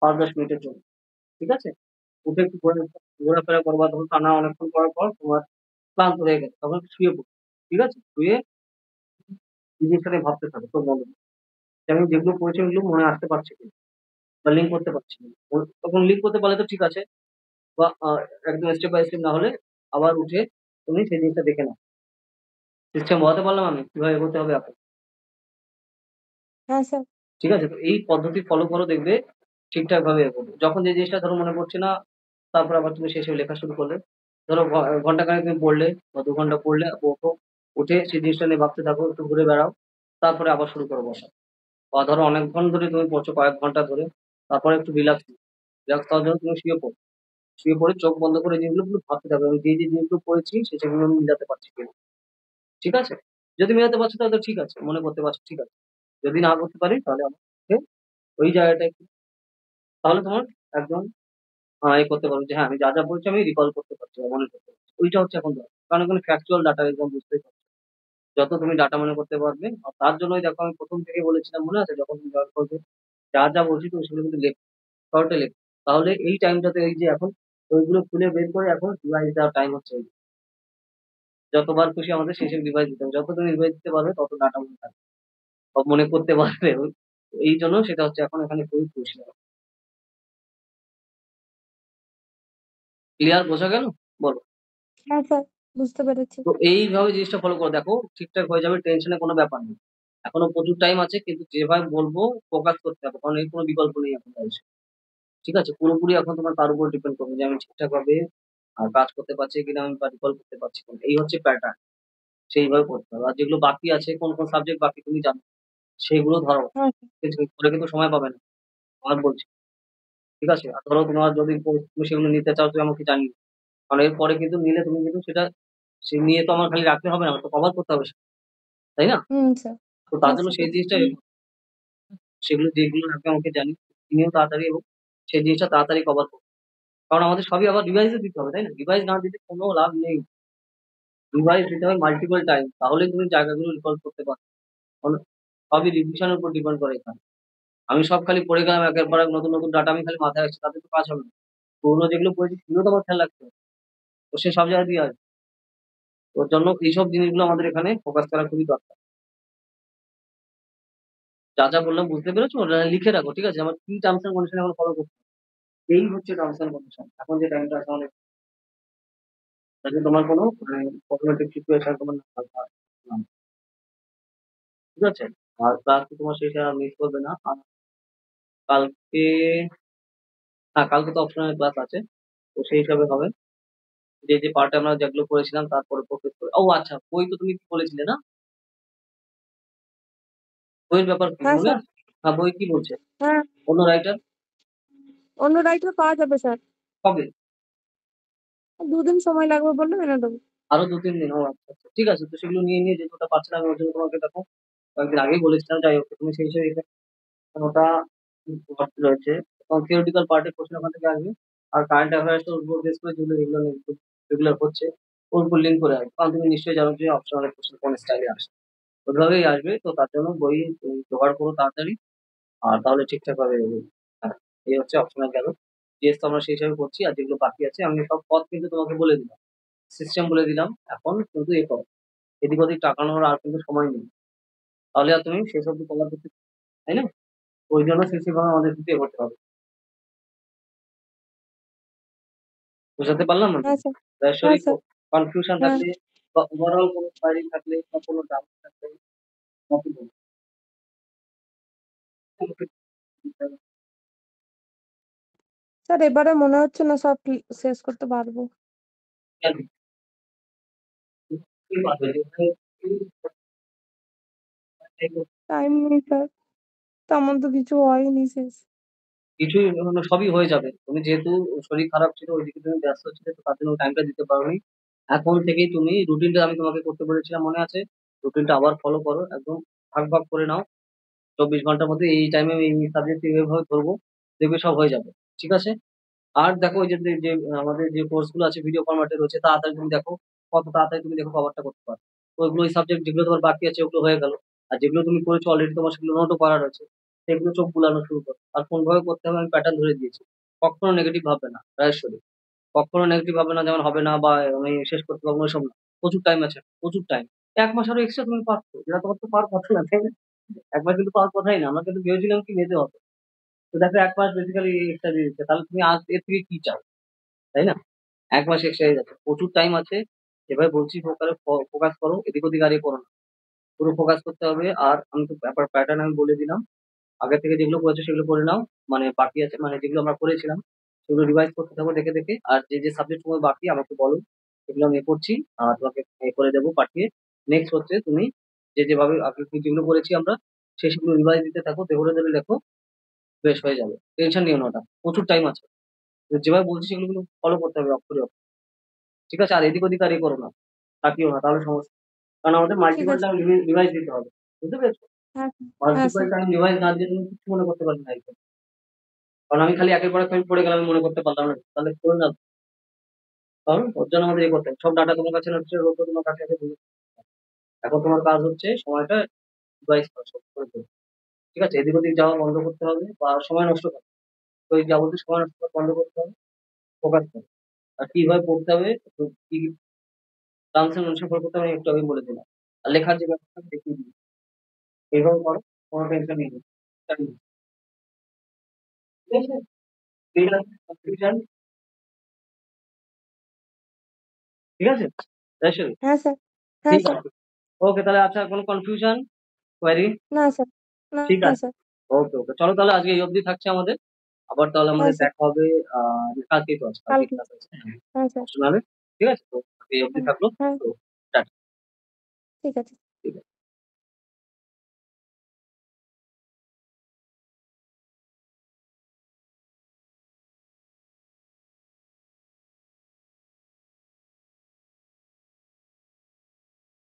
৫-১০ মিনিটের জন্য। ঠিক আছে? উঠে একটু ঘোরাফেরা করবা, তখন টানা অনেকক্ষণ করার পর তোমার ক্লান্ত হয়ে গেছে, তখন একটু শুয়ে পড়ো। ঠিক আছে? শুয়ে এই জিনিসটা নিয়ে ভাবতে থাকো চোখ বন্ধ করে। যে আমি যেগুলো পড়েছি ওগুলো মনে আসতে পারছি কিনা বা লিঙ্ক করতে পারছি কিনা। তখন লিঙ্ক করতে পারলে তো ঠিক আছে, বা একদম স্টেপ বাই স্টেপ না হলে আবার উঠে তুমি সেই জিনিসটা দেখে নাও। সিস্টেম বোঝাতে পারলাম আমি কিভাবে এগোতে হবে এখন? হ্যাঁ স্যার। ঠিক আছে? তো এই পদ্ধতি ফলো করো, দেখবে ঠিকঠাক ভাবে এগোবে। যখন যে জিনিসটা ধরো মনে পড়ছে না, তারপর আবার তুমি সেই হিসেবে লেখা শুরু করলে। ধরো ঘন্টা খানেক তুমি পড়লে বা ২ ঘন্টা পড়লে, ওঠো, উঠে সেই জিনিসটা নিয়ে ভাবতে থাকো, একটু ঘুরে বেড়াও। তারপরে আবার শুরু করো বসা। বা ধরো অনেকক্ষণ ধরে তুমি পড়ছো, কয়েক ঘন্টা ধরে, তারপরে একটু রিল্যাক্স হওয়ার জন্য তুমি শুয়ে পড়ো। শুয়ে পড়ে চোখ বন্ধ করে জিনিসগুলো শুধু ভাবতে থাকো, আমি যে জিনিসগুলো পড়েছি সেগুলো আমি মিলাতে পারছি কিনা। ঠিক আছে? যদি মেলাতে পারছো তাহলে তো ঠিক আছে, মনে করতে পারছো, ঠিক আছে। যদি না করতে পারি তাহলে আমাকে ওই জায়গাটায় তাহলে তোমার একদম করতে পারবে যে হ্যাঁ, আমি যা বলছি আমি রিকল করতে পারছি বা মনে করতে পারছি। ওইটা হচ্ছে এখন দরকার। কারণ এখানে ফ্যাকচুয়াল ডাটা একদম বুঝতেই পারছো। যত তুমি ডাটা মনে করতে পারবে, আর তার জন্যই দেখো আমি ১ম থেকে বলেছিলাম, মনে আছে? যখন তুমি জয়েন করবে, যা বলছি তুমি সেগুলো কিন্তু লেখো, শর্টে লেখো। তাহলে এই টাইমটাতে এই যে এখন ওইগুলো খুলে বের করে এখন রিভাইজ দেওয়ার টাইম হচ্ছে এই। যতবার খুশি আমাদের শেষে রিভাইজ দিতে হবে। যত তুমি রিভাইজ দিতে পারবে তত ডাটা মনে থাকবে বা মনে করতে পারবে। এই জন্য সেটা হচ্ছে এখন এখানে খুবই খুশি। ক্লিয়ার, বোঝা গেল? বলো। হ্যাঁ স্যার, বুঝতে পেরেছি। তো এইভাবে জিনিসটা ফলো করো, দেখো ঠিকঠাক হয়ে যাবে, টেনশনের কোনো ব্যাপার নেই। এখনো প্রচুর টাইম আছে, কিন্তু যেভাবে বলবো ফোকাস করতে হবে, কারণ এর কোনো বিকল্প নেই এখন বয়সে। ঠিক আছে? পুরোপুরি এখন তোমার তার উপর ডিপেন্ড করবে যে আমি ঠিকঠাক ভাবে কাজ করতে পারছি কিনা, আমি বা রিকল করতে পারছি কিনা। এই হচ্ছে প্যাটার্ন, সেইভাবে করতে হবে। আর যেগুলো বাকি আছে, কোন সাবজেক্ট বাকি তুমি জানো, সেগুলো ধরো। হ্যাঁ স্যার। কিন্তু করে কিন্তু সময় পাবে না, আমার বলছি। ঠিক আছে? আর ধরো তোমার যদি তুমি সেগুলো নিতে চাও তুমি আমাকে জানিও। কারণ এরপরে কিন্তু নিলে তুমি কিন্তু সেটা সে নিয়ে তো আমার খালি রাখলে হবে না, আমার তো কভার করতে হবে, তাই না? হুম স্যার। তো তার হ্যাঁ জন্য স্যার। সেই জিনিসটা সেগুলো যেগুলো লাগবে আমাকে জানিও। তিনিও তাড়াতাড়ি এবং সেই জিনিসটা তাড়াতাড়ি কভার করুন। কারণ আমাদের সবই আবার রিভাইসও দিতে হবে, তাই না? রিভাইস না দিলে কোনো লাভ নেই। রিভাইস দিতে হয় মাল্টিপল টাইম, তাহলেই তুমি জায়গাগুলো রিকল করতে পারবে। কারণ সবই রিভিশনের উপর ডিপেন্ড করে এখানে। আমি সব খালি পড়ে গেলাম একের পর এক নতুন ডাটা আমি খালি মাথায় আসছে, তাতে তো কাজ হবে না। পুরোনো যেগুলো পড়েছি সেগুলো তো আমার খেয়াল রাখতে হবে। তো সে সব জায়গায় দিয়ে আসবে। ওর জন্য এইসব জিনিসগুলো আমাদের এখানে ফোকাস করা খুবই দরকার। যা বললাম বুঝতে পেরেছো? ওটা লিখে রাখো, ঠিক আছে? আমার কি টার্মস এন্ড কন্ডিশন এখন ফলো করতে হবে। এই হচ্ছে টার্মস এন্ড কন্ডিশন। এখন যে টাইমটা আছে আমাদের, যাতে তোমার কোনো প্রবলেমেটিক সিচুয়েশন তোমার না হয়। ঠিক আছে? আর ক্লাস তোমার শেষে আর মিস করবে না। আর কালকে, হ্যাঁ, কালকে তো অপশনাল ক্লাস আছে। তো সেই হিসাবে হবে। যে পার্টে আমরা যেগুলো করেছিলাম তারপরে প্রসেস করে। ও আচ্ছা, বই তো তুমি কি বলেছিলে না? বইয়ের ব্যাপার কি হ্যাঁ মনে স্যার। আছে? হ্যাঁ, বই কি বলছে? হ্যাঁ, অন্য রাইটার অন্য রাইটার পাওয়া যাবে স্যার। কবে? 2 দিন সময় লাগবে বললে এনে দেবো। আরো ২-৩ দিন? ও আচ্ছা, আচ্ছা। ঠিক আছে। তো সেগুলো নিয়ে যে ওটা পাচ্ছিলাম আমি ওর জন্য তোমাকে দেখো কয়েকদিন আগেই বলেছিলাম। যাই হোক, তুমি সেই হিসেবে ওটা ভর্তি রয়েছে। এবং থিওরিটিক্যাল পার্টের কোশ্চেন ওখান থেকে আসবে। আর কারেন্ট অ্যাফেয়ার্স এর উপর বেস করে যেগুলো রেগুলার হচ্ছে ওর উপর লিঙ্ক করে আসবে। কারণ তুমি নিশ্চয়ই জানো যে অপশনাল কোশ্চেন কোন স্টাইলে আসে। ওইভাবেই আসবে। তো তার জন্য বই জোগাড় করো তাড়াতাড়ি। আর তাহলে ঠিকঠাক ভাবে এগোবে। হ্যাঁ, এই হচ্ছে অপশনাল গেল। জিএস তো আমরা সেই হিসাবে করছি, আর যেগুলো বাকি আছে আমি সব পথ কিন্তু তোমাকে বলে দিলাম, সিস্টেম বলে দিলাম। এখন কিন্তু এ করো, এদিক ওদিক তাকানোর আর কিন্তু সময় নেই। তাহলে আর তুমি শেষ অব্দি কভার করতে, তাই না? ওই জন্য সেভাবে আমাদের কিন্তু এগোতে হবে। বুঝাতে পারলাম না? হ্যাঁ স্যার। হ্যাঁ সরি, স্যার। কনফিউশন হ্যাঁ। থাকলে বা ওভারঅল কোনো কোয়েরি থাকলে বা কোনো ডাউট থাকলে আমাকে বলুন। স্যার এবারে মনে হচ্ছে না সব শেষ করতে পারবো। টাইম নেই স্যার, তেমন তো কিছু হয়নি শেষ। কিছুই মানে সবই হয়ে যাবে। তুমি যেহেতু শরীর খারাপ ছিল, ওইদিকে তুমি ব্যস্ত ছিলে, তো তার জন্য টাইমটা দিতে পারোনি। এখন থেকেই তুমি রুটিনটা আমি তোমাকে করতে বলেছিলাম, মনে আছে? রুটিনটা আবার ফলো করো, একদম ভাগ ভাগ করে নাও। 24 ঘন্টার মধ্যে এই টাইমে আমি এই সাবজেক্ট এইভাবে ধরবো, দেখবে সব হয়ে যাবে। ঠিক আছে? আর দেখো ওই যে যে আমাদের যে কোর্স গুলো আছে ভিডিও ফরম্যাটে রয়েছে, তাড়াতাড়ি তুমি দেখো, কত তাড়াতাড়ি তুমি দেখো কভারটা করতে পারো। তো ওইগুলো, ওই সাবজেক্ট যেগুলো তোমার বাকি আছে ওগুলো হয়ে গেল। আর যেগুলো তুমি করেছো অলরেডি, তোমার সেগুলো নোটও করা রয়েছে, সেগুলো চোখ বুলানো শুরু করো। আর কোন ভাবে করতে হবে আমি প্যাটার্ন ধরে দিয়েছি। কখনো নেগেটিভ ভাববে না রাজেশ্বরী, কখনো নেগেটিভ ভাববে না, যেমন হবে না বা আমি শেষ করতে পারবো না, এসব না। প্রচুর টাইম আছে, প্রচুর টাইম। 1 মাস আরো এক্সট্রা তুমি পাচ্ছো, যেটা তোমার তো পাওয়ার কথা না, তাই না? 1 মাস কিন্তু পাওয়ার কথাই না, আমরা কিন্তু ভেবেছিলাম কি মেতে হবে। তো দেখো 1 মাস বেসিক্যালি এক্সট্রা দিয়ে দিচ্ছে, তাহলে তুমি আজ এর থেকে কি চাও, তাই না? 1 মাস এক্সট্রা হয়ে যাচ্ছে, প্রচুর টাইম আছে। এভাবে বলছি প্রকারে ফোকাস করো, এদিক ওদিক আর এ করো না, পুরো ফোকাস করতে হবে। আর আমি তো ব্যাপার প্যাটার্ন আমি বলে দিলাম, আগে থেকে যেগুলো করেছো সেগুলো করে নাও। মানে বাকি আছে, মানে যেগুলো আমরা করেছিলাম সেগুলো রিভাইজ করতে থাকো দেখে দেখে। আর যে যে সাবজেক্ট তোমার বাকি আমাকে বলো, সেগুলো আমি এ করছি, আর তোমাকে এ করে দেবো পাঠিয়ে। নেক্সট হচ্ছে তুমি যে যেভাবে আগে যেগুলো করেছি আমরা, সেই সেগুলো রিভাইজ দিতে থাকো, দেহরে দেবে, দেখো বেশ হয়ে যাবে। টেনশন নিও না, ওটা প্রচুর টাইম আছে। যেভাবে বলছি সেগুলো ফলো করতে হবে অক্ষরে অক্ষরে। ঠিক আছে? আর এদিক ওদিক আর এ করো না, তাকিও না, তাহলে সমস্যা। কারণ আমাদের ঠিক মাল্টিপল আছে। টাইম রিভাইজ দিতে হবে। বুঝতে পেরেছো? হ্যাঁ। হ্যাঁ মাল্টিপল স্যার। টাইম রিভাইজ না দিয়ে তুমি কিছু মনে করতে পারবে না একদম। কারণ আমি খালি একের পর এক আমি পড়ে গেলাম, আমি মনে করতে পারলাম না, তাহলে করে না। কারণ ওর জন্য আমাদের এ করতে হবে, সব ডাটা তোমার কাছে হচ্ছে, রোদ তোমার কাছে আছে, এখন তোমার কাজ হচ্ছে সময়টা রিভাইজ করা, সব করে দেবে। ঠিক আছে? এদিক ওদিক যাওয়া বন্ধ করতে হবে বা সময় নষ্ট করা, তো এই যাবতীয় সময় নষ্ট করা বন্ধ করতে হবে, ফোকাস করো। আর কিভাবে পড়তে হবে, তো কি ট্রান্সলেশন অনুসারে করতে হবে, আমি একটু আগে বলে দিলাম। আর লেখার যে ব্যাপারটা আমি দেখিয়ে দিই, এইভাবে করো, কোনো টেনশন নেই। ঠিক আছে? ঠিক আছে, কনফিউশন, ঠিক আছে রাজেশ্বরী? হ্যাঁ স্যার। হ্যাঁ ঠিক স্যার। আছে, ওকে। তাহলে আচ্ছা, কোনো কনফিউশন, কোয়ারি? না স্যার। না। ঠিক না আছে, স্যার। ওকে ওকে, চলো তাহলে আজকে এই অবধি থাকছে আমাদের। আবার তাহলে হ্যাঁ আমাদের স্যার। দেখা হবে কালকেই তো আছে, কালকে কালকে। ক্লাস আছে, হ্যাঁ, হ্যাঁ স্যার। অপশনালে। ঠিক আছে, তো এই অবধি হ্যাঁ। থাকলো। হ্যাঁ। তো টাটা। ঠিক আছে।